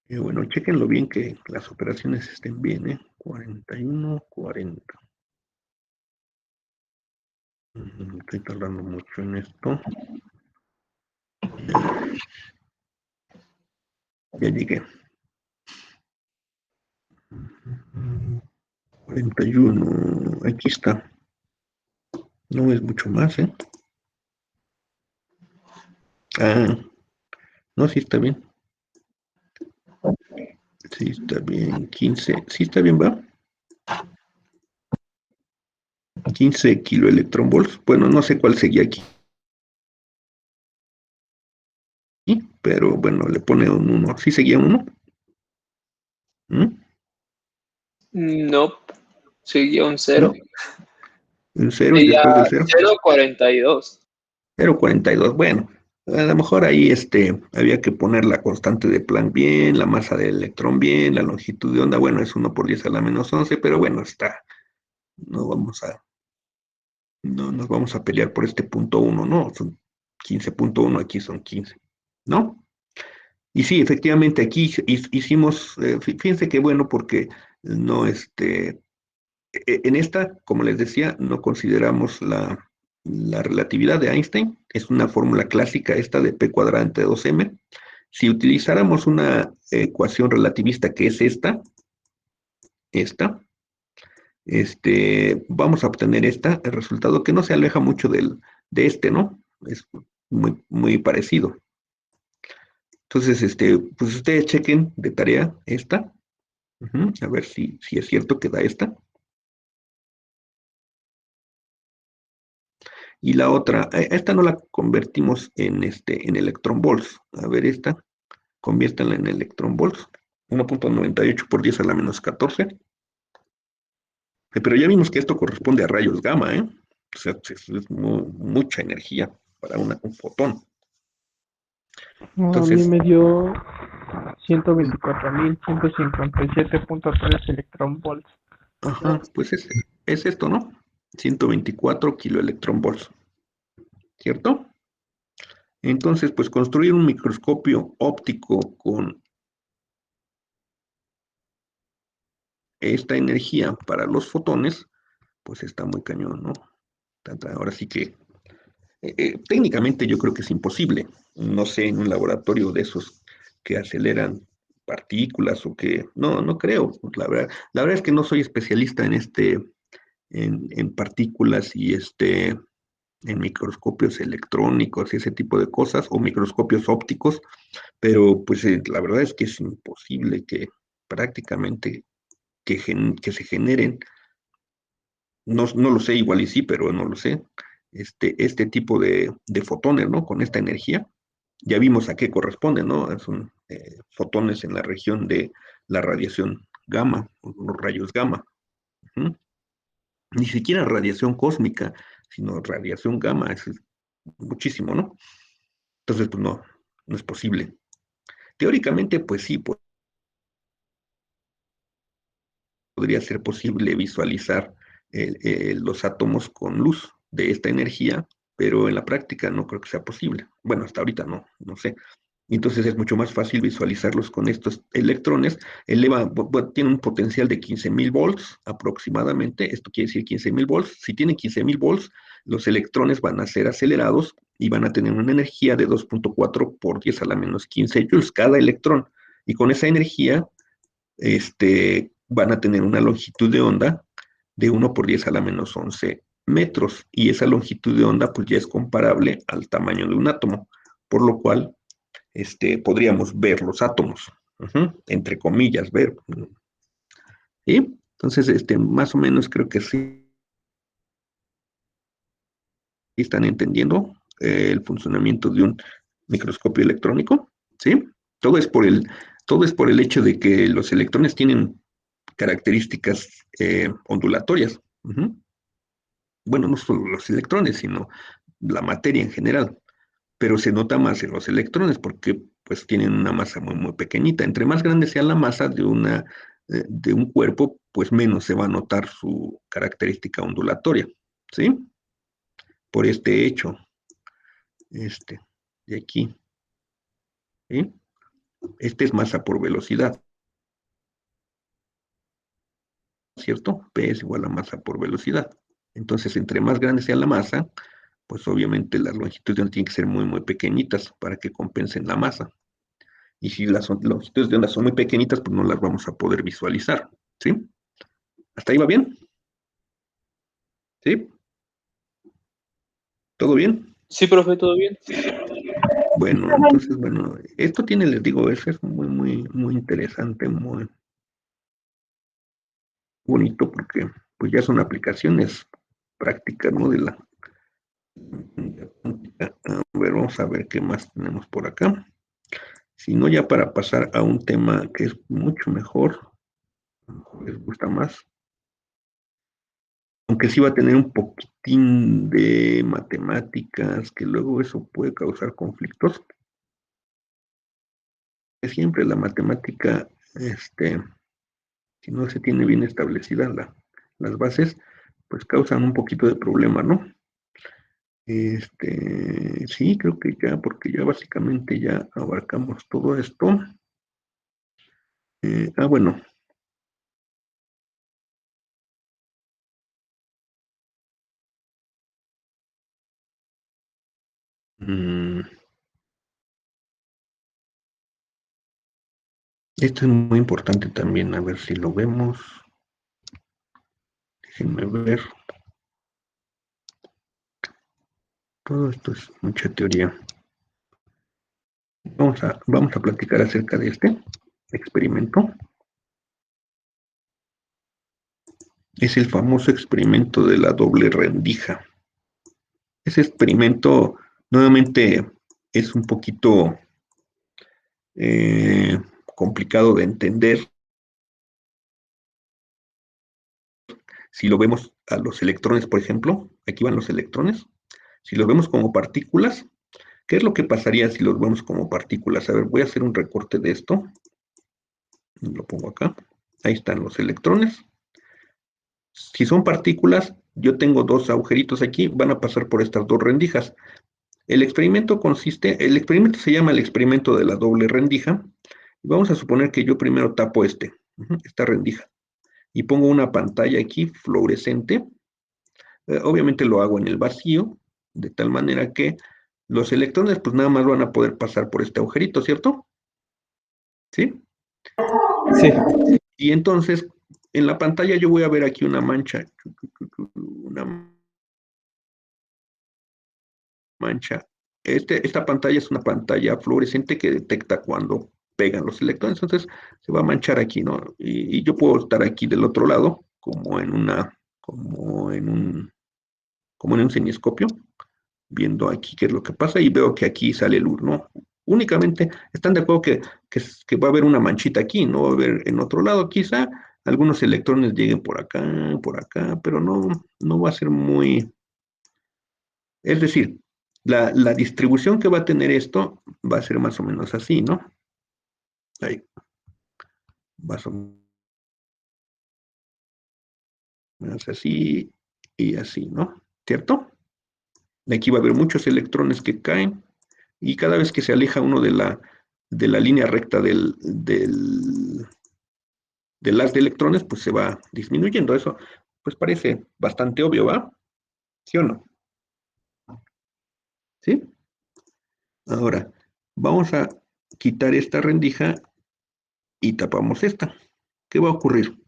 Bueno, chequenlo bien que las operaciones estén bien, ¿eh? 41, 40. Estoy tardando mucho en esto. Ya llegué. 41, aquí está. No es mucho más, ¿eh? Ah, no, sí está bien. Sí está bien. 15, sí está bien, ¿va? 15 kiloelectronvolts. Bueno, no sé cuál seguía aquí, pero bueno, le pone un 1. ¿Sí seguía 1? No, seguía un 0. Un 0 y Sería después del 0. 0.42. 0,42. Bueno, a lo mejor ahí había que poner la constante de Planck bien, la masa del electrón bien, la longitud de onda, bueno, es 1 por 10 a la menos 11, pero bueno, no no nos vamos a pelear por este punto 1, ¿no? Son 15.1, aquí son 15, ¿no? Y sí, efectivamente, aquí hicimos, fíjense qué bueno, porque no, en esta, como les decía, no consideramos la relatividad de Einstein, es una fórmula clásica esta de P cuadrante 2m. Si utilizáramos una ecuación relativista que es esta, vamos a obtener el resultado que no se aleja mucho de ¿no? Es muy, muy parecido. Entonces, pues ustedes chequen de tarea esta, a ver si es cierto que da esta. Y la otra, esta no la convertimos en electron volts. A ver, esta, conviértanla en electron volts. 1.98 por 10 a la menos 14. Pero ya vimos que esto corresponde a rayos gamma, ¿eh? O sea, es mucha energía para un fotón. No, a mí Entonces, me dio 124.157.3 electronvolts. ajá, pues es esto, ¿no? 124 kiloelectron volts, ¿cierto? Entonces, pues construir un microscopio óptico con esta energía para los fotones, pues está muy cañón, ¿no? Ahora sí que Técnicamente yo creo que es imposible. No sé, en un laboratorio de esos que aceleran partículas o que... No, no creo. La verdad es que no soy especialista en partículas y en microscopios electrónicos y ese tipo de cosas, o microscopios ópticos, pero pues la verdad es que es imposible que prácticamente que se generen, no lo sé, igual y sí, pero no lo sé, este tipo de fotones, ¿no? Con esta energía. Ya vimos a qué corresponde, ¿no? Son fotones en la región de la radiación gamma, los rayos gamma. Ujú. Ni siquiera radiación cósmica, sino radiación gamma, es muchísimo, ¿no? Entonces, pues no, no es posible. Teóricamente, pues sí, podría ser posible visualizar los átomos con luz de esta energía, pero en la práctica no creo que sea posible. Bueno, hasta ahorita no sé. Entonces es mucho más fácil visualizarlos con estos electrones. Tiene un potencial de 15.000 volts aproximadamente. Esto quiere decir 15.000 volts. Si tienen 15.000 volts, los electrones van a ser acelerados y van a tener una energía de 2.4 por 10 a la menos 15 joules cada electrón. Y con esa energía, van a tener una longitud de onda de 1 por 10 a la menos 11 metros. Y esa longitud de onda pues ya es comparable al tamaño de un átomo, por lo cual podríamos ver los átomos, entre comillas, ver. ¿Sí? Entonces, más o menos creo que sí están entendiendo el funcionamiento de un microscopio electrónico, ¿sí? Todo es por el, todo es por el hecho de que los electrones tienen características ondulatorias. Ujú. Bueno, no solo los electrones, sino la materia en general, pero se nota más en los electrones porque pues tienen una masa muy, muy pequeñita. Entre más grande sea la masa de un cuerpo, pues menos se va a notar su característica ondulatoria, ¿sí? Por este hecho, este, de aquí, ¿sí? Este es masa por velocidad, ¿cierto? P es igual a masa por velocidad. Entonces, entre más grande sea la masa, pues obviamente las longitudes de onda tienen que ser muy, muy pequeñitas para que compensen la masa. Y si las longitudes de onda son muy pequeñitas, pues no las vamos a poder visualizar, ¿sí? ¿Hasta ahí va bien? ¿Sí? ¿Todo bien? Sí, profe, todo bien. Bueno, entonces, bueno, esto tiene, les digo, eso es muy, muy, muy interesante, muy bonito, porque pues ya son aplicaciones prácticas, ¿no? A ver, vamos a ver qué más tenemos por acá. Si no, ya para pasar a un tema que es mucho mejor, les gusta más, aunque sí va a tener un poquitín de matemáticas, que luego eso puede causar conflictos. Siempre la matemática, si no se tiene bien establecida las bases, pues causan un poquito de problema, ¿no? Sí, creo que ya, porque ya básicamente ya abarcamos todo esto. Bueno. Esto es muy importante también, a ver si lo vemos. Déjenme ver. Todo esto es mucha teoría. Vamos a platicar acerca de este experimento. Es el famoso experimento de la doble rendija. Ese experimento nuevamente es un poquito complicado de entender si lo vemos a los electrones, por ejemplo. Aquí van los electrones. Si los vemos como partículas, ¿qué es lo que pasaría si los vemos como partículas? A ver, voy a hacer un recorte de esto. Lo pongo acá. Ahí están los electrones. Si son partículas, yo tengo dos agujeritos aquí, van a pasar por estas dos rendijas. El experimento se llama el experimento de la doble rendija. Vamos a suponer que yo primero tapo esta rendija, y pongo una pantalla aquí fluorescente. Obviamente lo hago en el vacío, De tal manera que los electrones pues nada más van a poder pasar por este agujerito, ¿cierto? ¿Sí? Sí. Y entonces, en la pantalla yo voy a ver aquí una mancha. Una mancha. Esta pantalla es una pantalla fluorescente que detecta cuando pegan los electrones. Entonces, se va a manchar aquí, ¿no? Y yo puedo estar aquí del otro lado, como en un cinescopio, viendo aquí qué es lo que pasa y veo que aquí sale luz, ¿no? Únicamente están de acuerdo que va a haber una manchita aquí, no va a haber en otro lado, quizá algunos electrones lleguen por acá, pero no va a ser muy... Es decir, la distribución que va a tener esto va a ser más o menos así, ¿no? Ahí, más o menos así y así, ¿no? ¿Cierto? Aquí va a haber muchos electrones que caen y cada vez que se aleja uno de la línea recta del haz de electrones, pues se va disminuyendo. Eso, pues parece bastante obvio, ¿va? ¿Sí o no? ¿Sí? Ahora, vamos a quitar esta rendija y tapamos esta. ¿Qué va a ocurrir?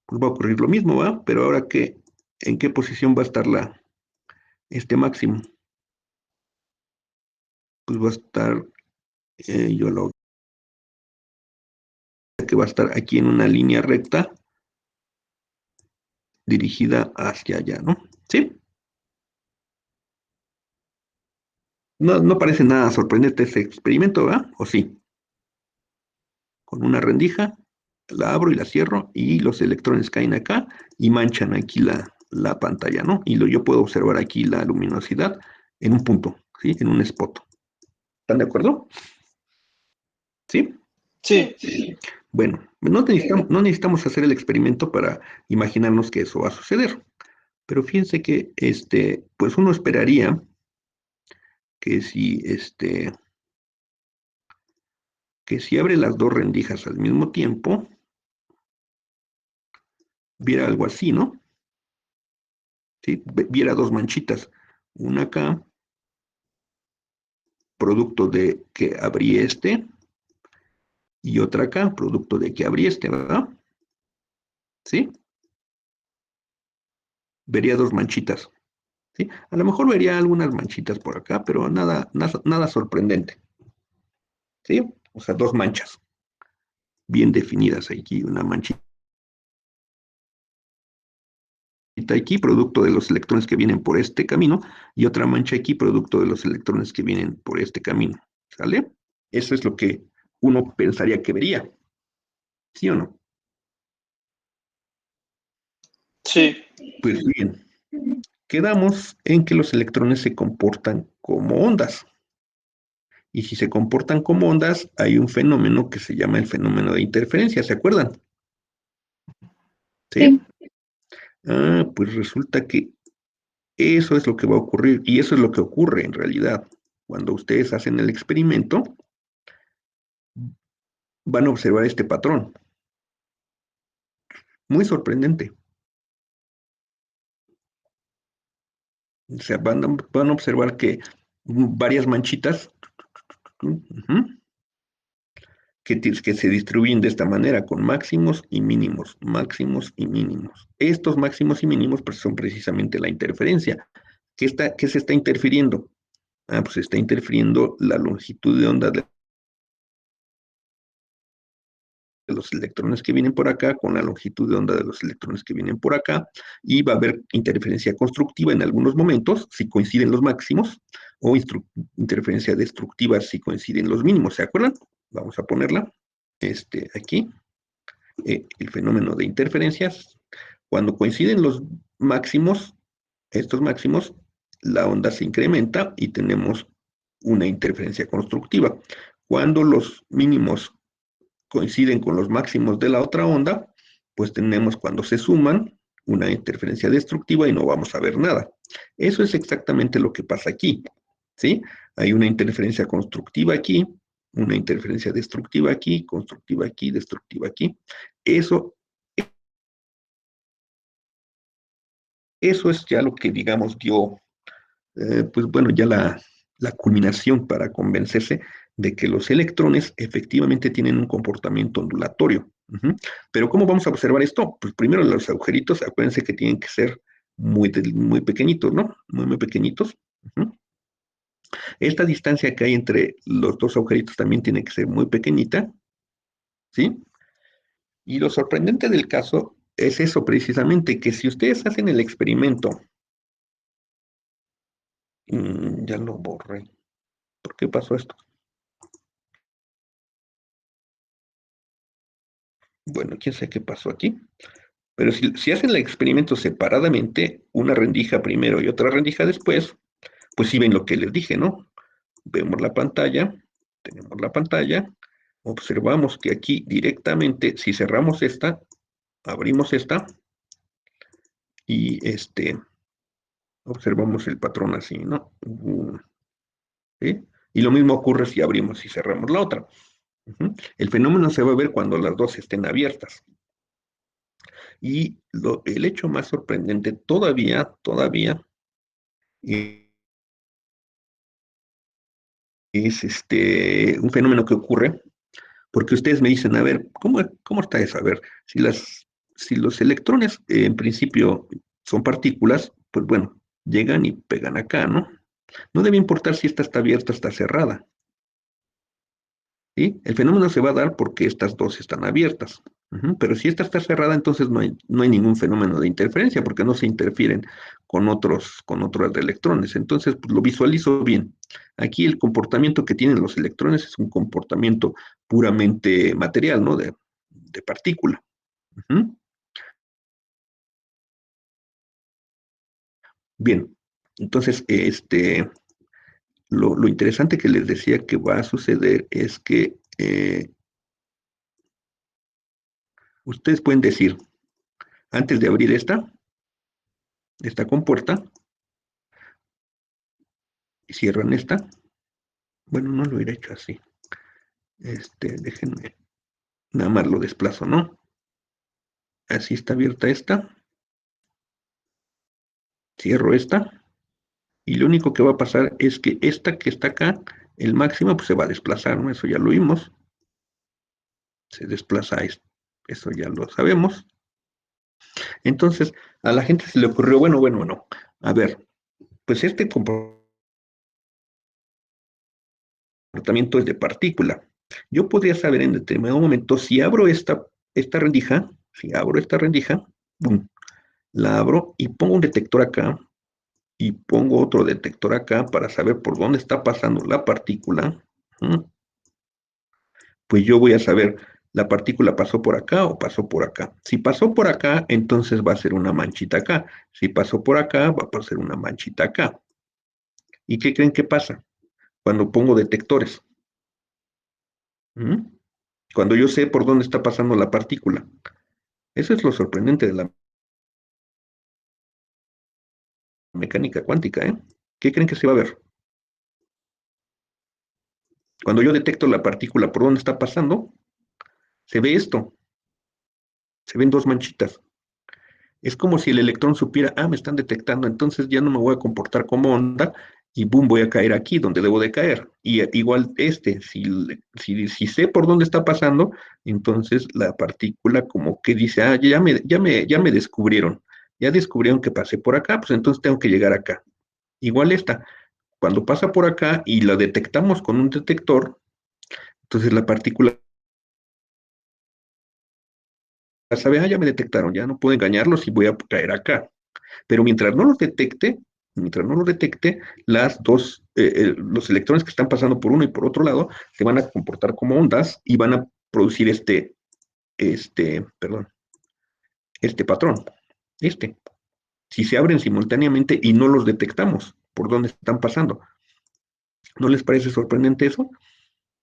Pues va a ocurrir lo mismo, ¿va? Pero ahora ¿en qué posición va a estar este máximo? Pues va a estar, yo lo que va a estar aquí en una línea recta dirigida hacia allá, ¿no? ¿Sí? No parece nada sorprendente ese experimento, ¿verdad? ¿O sí? Con una rendija, la abro y la cierro y los electrones caen acá y manchan aquí la pantalla, ¿no? Y yo puedo observar aquí la luminosidad en un punto, ¿sí? En un spot. ¿Están de acuerdo? ¿Sí? Sí. Bueno, no necesitamos hacer el experimento para imaginarnos que eso va a suceder. Pero fíjense que, pues uno esperaría que si abre las dos rendijas al mismo tiempo, viera algo así, ¿no? ¿Sí? Viera dos manchitas, una acá, producto de que abrí y otra acá, producto de que abrí ¿verdad? ¿Sí? Vería dos manchitas, ¿sí? A lo mejor vería algunas manchitas por acá, pero nada sorprendente, ¿sí? O sea, dos manchas bien definidas aquí, una manchita aquí, producto de los electrones que vienen por este camino, y otra mancha aquí, producto de los electrones que vienen por este camino, ¿sale? Eso es lo que uno pensaría que vería, ¿sí o no? Sí. Pues bien, quedamos en que los electrones se comportan como ondas. Y si se comportan como ondas, hay un fenómeno que se llama el fenómeno de interferencia, ¿se acuerdan? ¿Sí? Pues resulta que eso es lo que va a ocurrir, y eso es lo que ocurre en realidad. Cuando ustedes hacen el experimento, van a observar este patrón. Muy sorprendente. O sea, van a observar que varias manchitas que se distribuyen de esta manera, con máximos y mínimos, máximos y mínimos. Estos máximos y mínimos pues, son precisamente la interferencia. ¿Qué se está interfiriendo? Pues se está interfiriendo la longitud de onda de los electrones que vienen por acá con la longitud de onda de los electrones que vienen por acá, y va a haber interferencia constructiva en algunos momentos si coinciden los máximos, o interferencia destructiva si coinciden los mínimos, ¿se acuerdan? Vamos a ponerla aquí, el fenómeno de interferencias. Cuando coinciden los máximos, estos máximos, la onda se incrementa y tenemos una interferencia constructiva. Cuando los mínimos coinciden con los máximos de la otra onda, pues tenemos cuando se suman una interferencia destructiva y no vamos a ver nada. Eso es exactamente lo que pasa aquí, ¿sí? Hay una interferencia constructiva aquí, una interferencia destructiva aquí, constructiva aquí, destructiva aquí. Eso es ya lo que, digamos, dio pues bueno, ya la culminación para convencerse de que los electrones efectivamente tienen un comportamiento ondulatorio. Pero ¿cómo vamos a observar esto? Pues primero los agujeritos, acuérdense que tienen que ser muy pequeñitos, ¿no? Muy pequeñitos. Esta distancia que hay entre los dos agujeritos también tiene que ser muy pequeñita, ¿sí? Y lo sorprendente del caso es eso precisamente, que si ustedes hacen el experimento, ya lo borré. ¿Por qué pasó esto? Bueno, quién sabe qué pasó aquí. Pero si hacen el experimento separadamente, una rendija primero y otra rendija después, pues sí ven lo que les dije, ¿no? Vemos la pantalla, tenemos la pantalla, observamos que aquí directamente, si cerramos esta, abrimos esta, y observamos el patrón así, ¿no? ¿Sí? Y lo mismo ocurre si abrimos y cerramos la otra. El fenómeno se va a ver cuando las dos estén abiertas. Y el hecho más sorprendente todavía, es un fenómeno que ocurre, porque ustedes me dicen, a ver, ¿cómo está eso? A ver, si los electrones en principio son partículas, pues bueno, llegan y pegan acá, ¿no? No debe importar si esta está abierta o está cerrada. ¿Sí? El fenómeno se va a dar porque estas dos están abiertas. Pero si esta está cerrada, entonces no hay ningún fenómeno de interferencia porque no se interfieren con otros de electrones. Entonces, pues, lo visualizo bien. Aquí el comportamiento que tienen los electrones es un comportamiento puramente material, ¿no? De partícula. Bien, entonces, lo interesante que les decía que va a suceder es que ustedes pueden decir, antes de abrir esta compuerta, y cierran esta. Bueno, no lo hubiera hecho así. Déjenme, nada más lo desplazo, ¿no? Así está abierta esta. Cierro esta. Y lo único que va a pasar es que esta que está acá, el máximo, pues se va a desplazar, ¿no? Eso ya lo vimos. Se desplaza esto. Eso ya lo sabemos. Entonces, a la gente se le ocurrió, bueno. A ver, pues este comportamiento es de partícula. Yo podría saber en determinado momento si abro esta rendija, boom, la abro y pongo un detector acá y pongo otro detector acá para saber por dónde está pasando la partícula. Pues yo voy a saber, ¿la partícula pasó por acá o pasó por acá? Si pasó por acá, entonces va a ser una manchita acá. Si pasó por acá, va a ser una manchita acá. ¿Y qué creen que pasa cuando pongo detectores? Cuando yo sé por dónde está pasando la partícula. Eso es lo sorprendente de la mecánica cuántica, ¿eh? ¿Qué creen que se va a ver? Cuando yo detecto la partícula por dónde está pasando, se ve esto. Se ven dos manchitas. Es como si el electrón supiera, me están detectando, entonces ya no me voy a comportar como onda y boom, voy a caer aquí donde debo de caer. Y igual si sé por dónde está pasando, entonces la partícula como que dice, ya me descubrieron. Ya descubrieron que pasé por acá, pues entonces tengo que llegar acá. Igual esta, cuando pasa por acá y la detectamos con un detector, entonces la partícula sabe, ya me detectaron, ya no puedo engañarlos y voy a caer acá. Pero mientras no los detecte, los electrones que están pasando por uno y por otro lado se van a comportar como ondas y van a producir este patrón. Si se abren simultáneamente y no los detectamos por dónde están pasando. ¿No les parece sorprendente eso?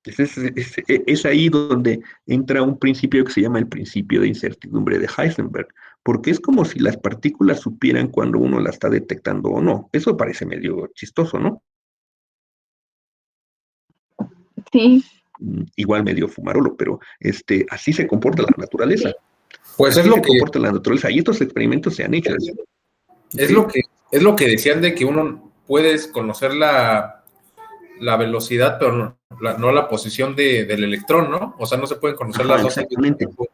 Es ahí donde entra un principio que se llama el principio de incertidumbre de Heisenberg, porque es como si las partículas supieran cuando uno la está detectando o no. Eso parece medio chistoso, ¿no? Sí. Igual medio fumarolo, pero así se comporta la naturaleza. Pues así es lo se que comporta la naturaleza. Y estos experimentos se han hecho. es ¿sí? lo que decían de que uno puedes conocer la velocidad, pero no la posición del electrón, ¿no? O sea, no se pueden conocer Ajá, las dos al mismo exactamente. tiempo.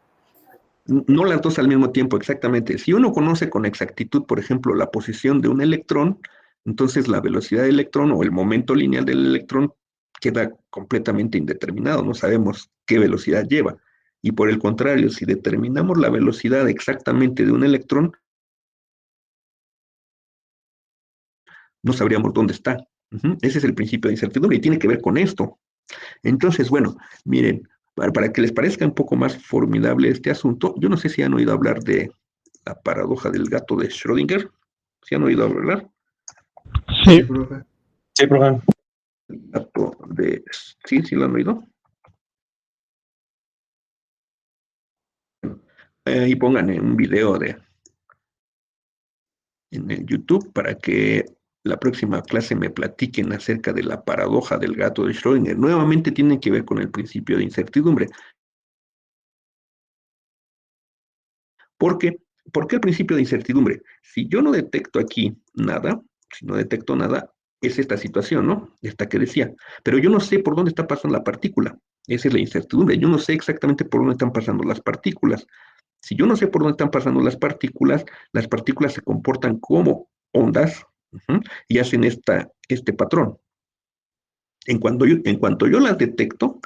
No las dos al mismo tiempo, exactamente. Si uno conoce con exactitud, por ejemplo, la posición de un electrón, entonces la velocidad del electrón o el momento lineal del electrón queda completamente indeterminado, no sabemos qué velocidad lleva. Y por el contrario, si determinamos la velocidad exactamente de un electrón, no sabríamos dónde está. Ese es el principio de incertidumbre y tiene que ver con esto. Entonces, bueno, miren, para que les parezca un poco más formidable este asunto, yo no sé si han oído hablar de la paradoja del gato de Schrödinger. ¿Sí han oído hablar? Sí, Sí, profe. Sí, profe. El gato de... ¿Sí? ¿Sí lo han oído? Y pongan en un video en el YouTube para que la próxima clase me platiquen acerca de la paradoja del gato de Schrödinger. Nuevamente tiene que ver con el principio de incertidumbre. ¿Por qué? ¿Por qué el principio de incertidumbre? Si yo no detecto aquí nada, si no detecto nada, es esta situación, ¿no? Esta que decía. Pero yo no sé por dónde está pasando la partícula. Esa es la incertidumbre. Yo no sé exactamente por dónde están pasando las partículas. Si yo no sé por dónde están pasando las partículas se comportan como ondas y hacen este patrón. En cuanto yo las detecto,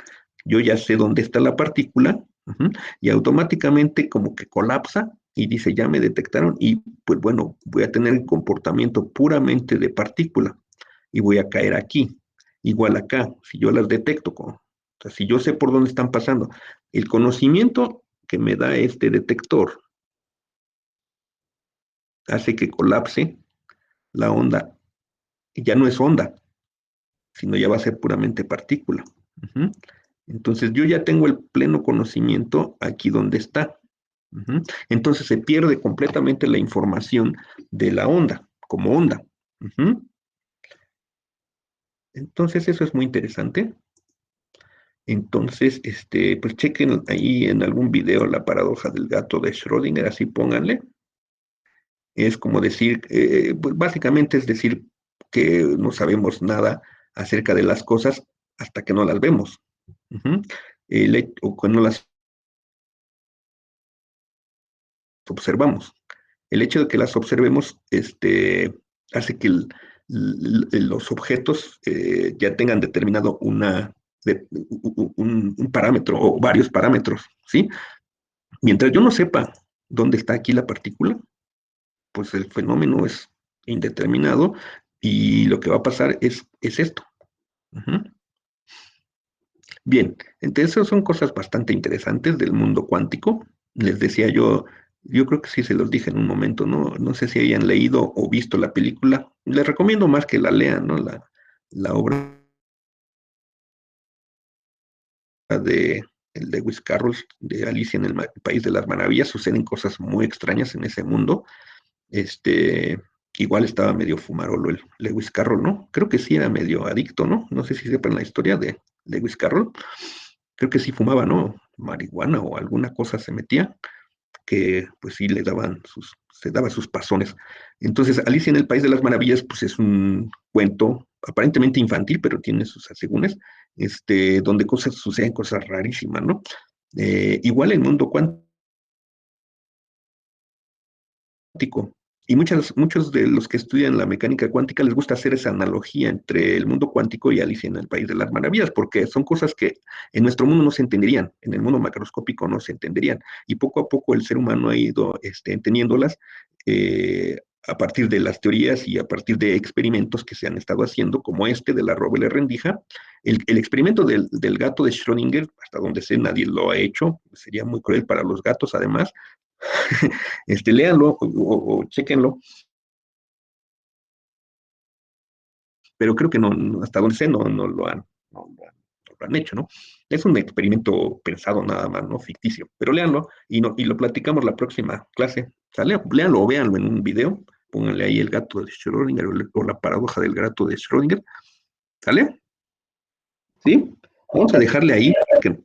yo ya sé dónde está la partícula y automáticamente como que colapsa y dice, ya me detectaron y pues bueno, voy a tener el comportamiento puramente de partícula y voy a caer aquí. Igual acá, si yo las detecto, o sea, si yo sé por dónde están pasando, el conocimiento que me da este detector hace que colapse la onda, y ya no es onda, sino ya va a ser puramente partícula. Entonces yo ya tengo el pleno conocimiento aquí donde está. Entonces se pierde completamente la información de la onda, como onda. Entonces eso es muy interesante. Entonces, pues chequen ahí en algún video la paradoja del gato de Schrödinger, así pónganle. Es como decir, pues básicamente es decir que no sabemos nada acerca de las cosas hasta que no las vemos. O cuando las observamos. El hecho de que las observemos hace que los objetos ya tengan determinado un parámetro o varios parámetros, ¿sí? Mientras yo no sepa dónde está aquí la partícula, pues el fenómeno es indeterminado y lo que va a pasar es esto. Bien, entonces son cosas bastante interesantes del mundo cuántico. Les decía yo creo que sí se los dije en un momento, no sé si hayan leído o visto la película. Les recomiendo más que la lean, ¿no? La obra de el Lewis Carroll, de Alicia en el País de las Maravillas, suceden cosas muy extrañas en ese mundo. Igual estaba medio fumarolo el Lewis Carroll, ¿no? Creo que sí era medio adicto, ¿no? No sé si sepan la historia de Lewis Carroll. Creo que sí fumaba, ¿no? Marihuana o alguna cosa se metía, que pues sí se daba sus pasones. Entonces, Alicia en el País de las Maravillas, pues es un cuento aparentemente infantil, pero tiene sus asegúnes, donde suceden cosas rarísimas, ¿no? Igual el mundo cuántico. Y muchos de los que estudian la mecánica cuántica les gusta hacer esa analogía entre el mundo cuántico y Alicia en el País de las Maravillas, porque son cosas que en nuestro mundo no se entenderían, en el mundo macroscópico no se entenderían. Y poco a poco el ser humano ha ido entendiéndolas a partir de las teorías y a partir de experimentos que se han estado haciendo, como este de la roble rendija. El experimento del gato de Schrödinger, hasta donde sé, nadie lo ha hecho, sería muy cruel para los gatos además. Léanlo o chequenlo, pero creo que hasta donde sé, no lo han hecho, ¿no? Es un experimento pensado nada más, ¿no? Ficticio, pero léanlo y lo platicamos la próxima clase, ¿sale? Léanlo o véanlo en un video, pónganle ahí el gato de Schrödinger o la paradoja del gato de Schrödinger, ¿sale? ¿Sí? Vamos a dejarle ahí para que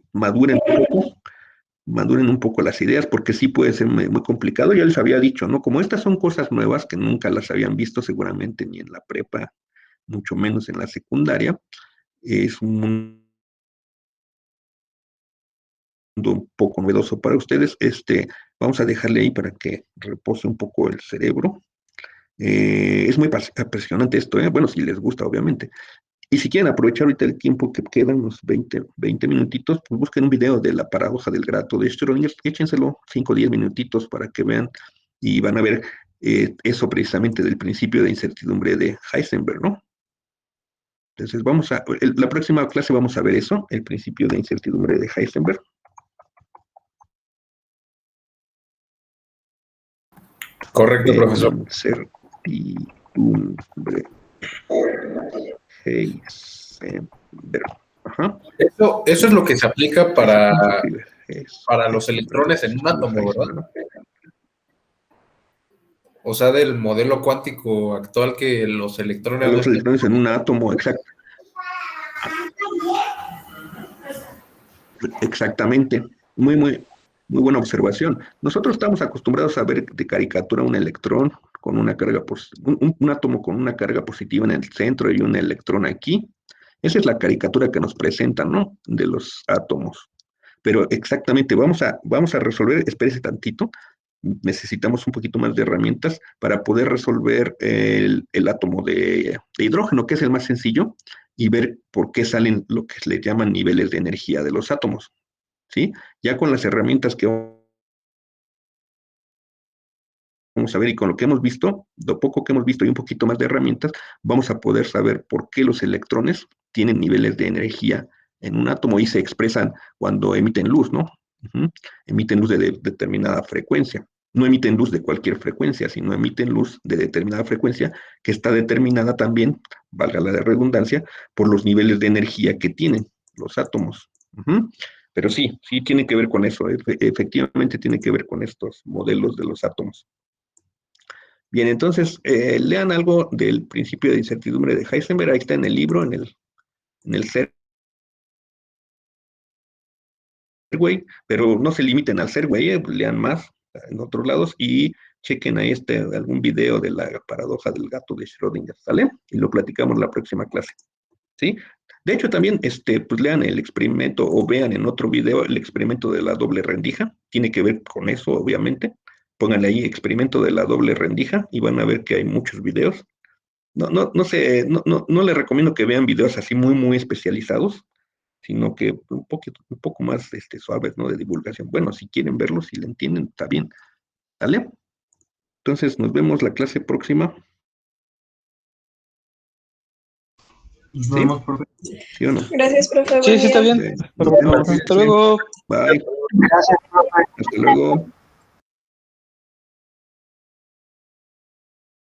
maduren un poco las ideas, porque sí puede ser muy complicado. Ya les había dicho, ¿no? Como estas son cosas nuevas que nunca las habían visto seguramente ni en la prepa, mucho menos en la secundaria. Es un mundo un poco novedoso para ustedes. Vamos a dejarle ahí para que repose un poco el cerebro. Es muy apasionante esto, ¿eh? Bueno, si les gusta, obviamente. Y si quieren aprovechar ahorita el tiempo que quedan, unos 20 minutitos, pues busquen un video de la paradoja del gato de Schrödinger, échenselo 5 o 10 minutitos para que vean y van a ver eso precisamente del principio de incertidumbre de Heisenberg, ¿no? Entonces la próxima clase vamos a ver eso, el principio de incertidumbre de Heisenberg. Correcto, profesor. Incertidumbre Heisenberg. Ajá. Eso es lo que se aplica para los electrones en un átomo, ¿verdad? O sea, del modelo cuántico actual que los electrones... Los electrones en un átomo, exacto. Exactamente. Muy buena observación. Nosotros estamos acostumbrados a ver de caricatura un electrón con una carga, un átomo con una carga positiva en el centro y un electrón aquí. Esa es la caricatura que nos presentan, ¿no? De los átomos. Pero exactamente, vamos a resolver, espérese tantito, necesitamos un poquito más de herramientas para poder resolver el átomo de hidrógeno, que es el más sencillo, y ver por qué salen lo que le llaman niveles de energía de los átomos, ¿sí? Ya con las herramientas que vamos a ver y con lo que hemos visto, lo poco que hemos visto y un poquito más de herramientas, vamos a poder saber por qué los electrones tienen niveles de energía en un átomo y se expresan cuando emiten luz, ¿no? Emiten luz de determinada frecuencia. No emiten luz de cualquier frecuencia, sino emiten luz de determinada frecuencia que está determinada también, valga la redundancia, por los niveles de energía que tienen los átomos. Pero sí tiene que ver con eso, efectivamente tiene que ver con estos modelos de los átomos. Bien, entonces, lean algo del principio de incertidumbre de Heisenberg, ahí está en el libro, en el Serway, pero no se limiten al Serway, lean más en otros lados y chequen ahí algún video de la paradoja del gato de Schrödinger, ¿sale? Y lo platicamos la próxima clase, ¿sí? De hecho, también, pues lean el experimento o vean en otro video el experimento de la doble rendija, tiene que ver con eso, obviamente. Pónganle ahí experimento de la doble rendija y van a ver que hay muchos videos. No sé, no les recomiendo que vean videos así muy especializados, sino que un poco más suaves, ¿no? De divulgación. Bueno, si quieren verlo, si le entienden, está bien. ¿Vale? Entonces, nos vemos la clase próxima. Nos ¿Sí? vemos, profe. ¿Sí o no? Gracias, profe. Sí, está bien. Nos vemos. Hasta luego. Bye. Gracias, profe. Hasta luego.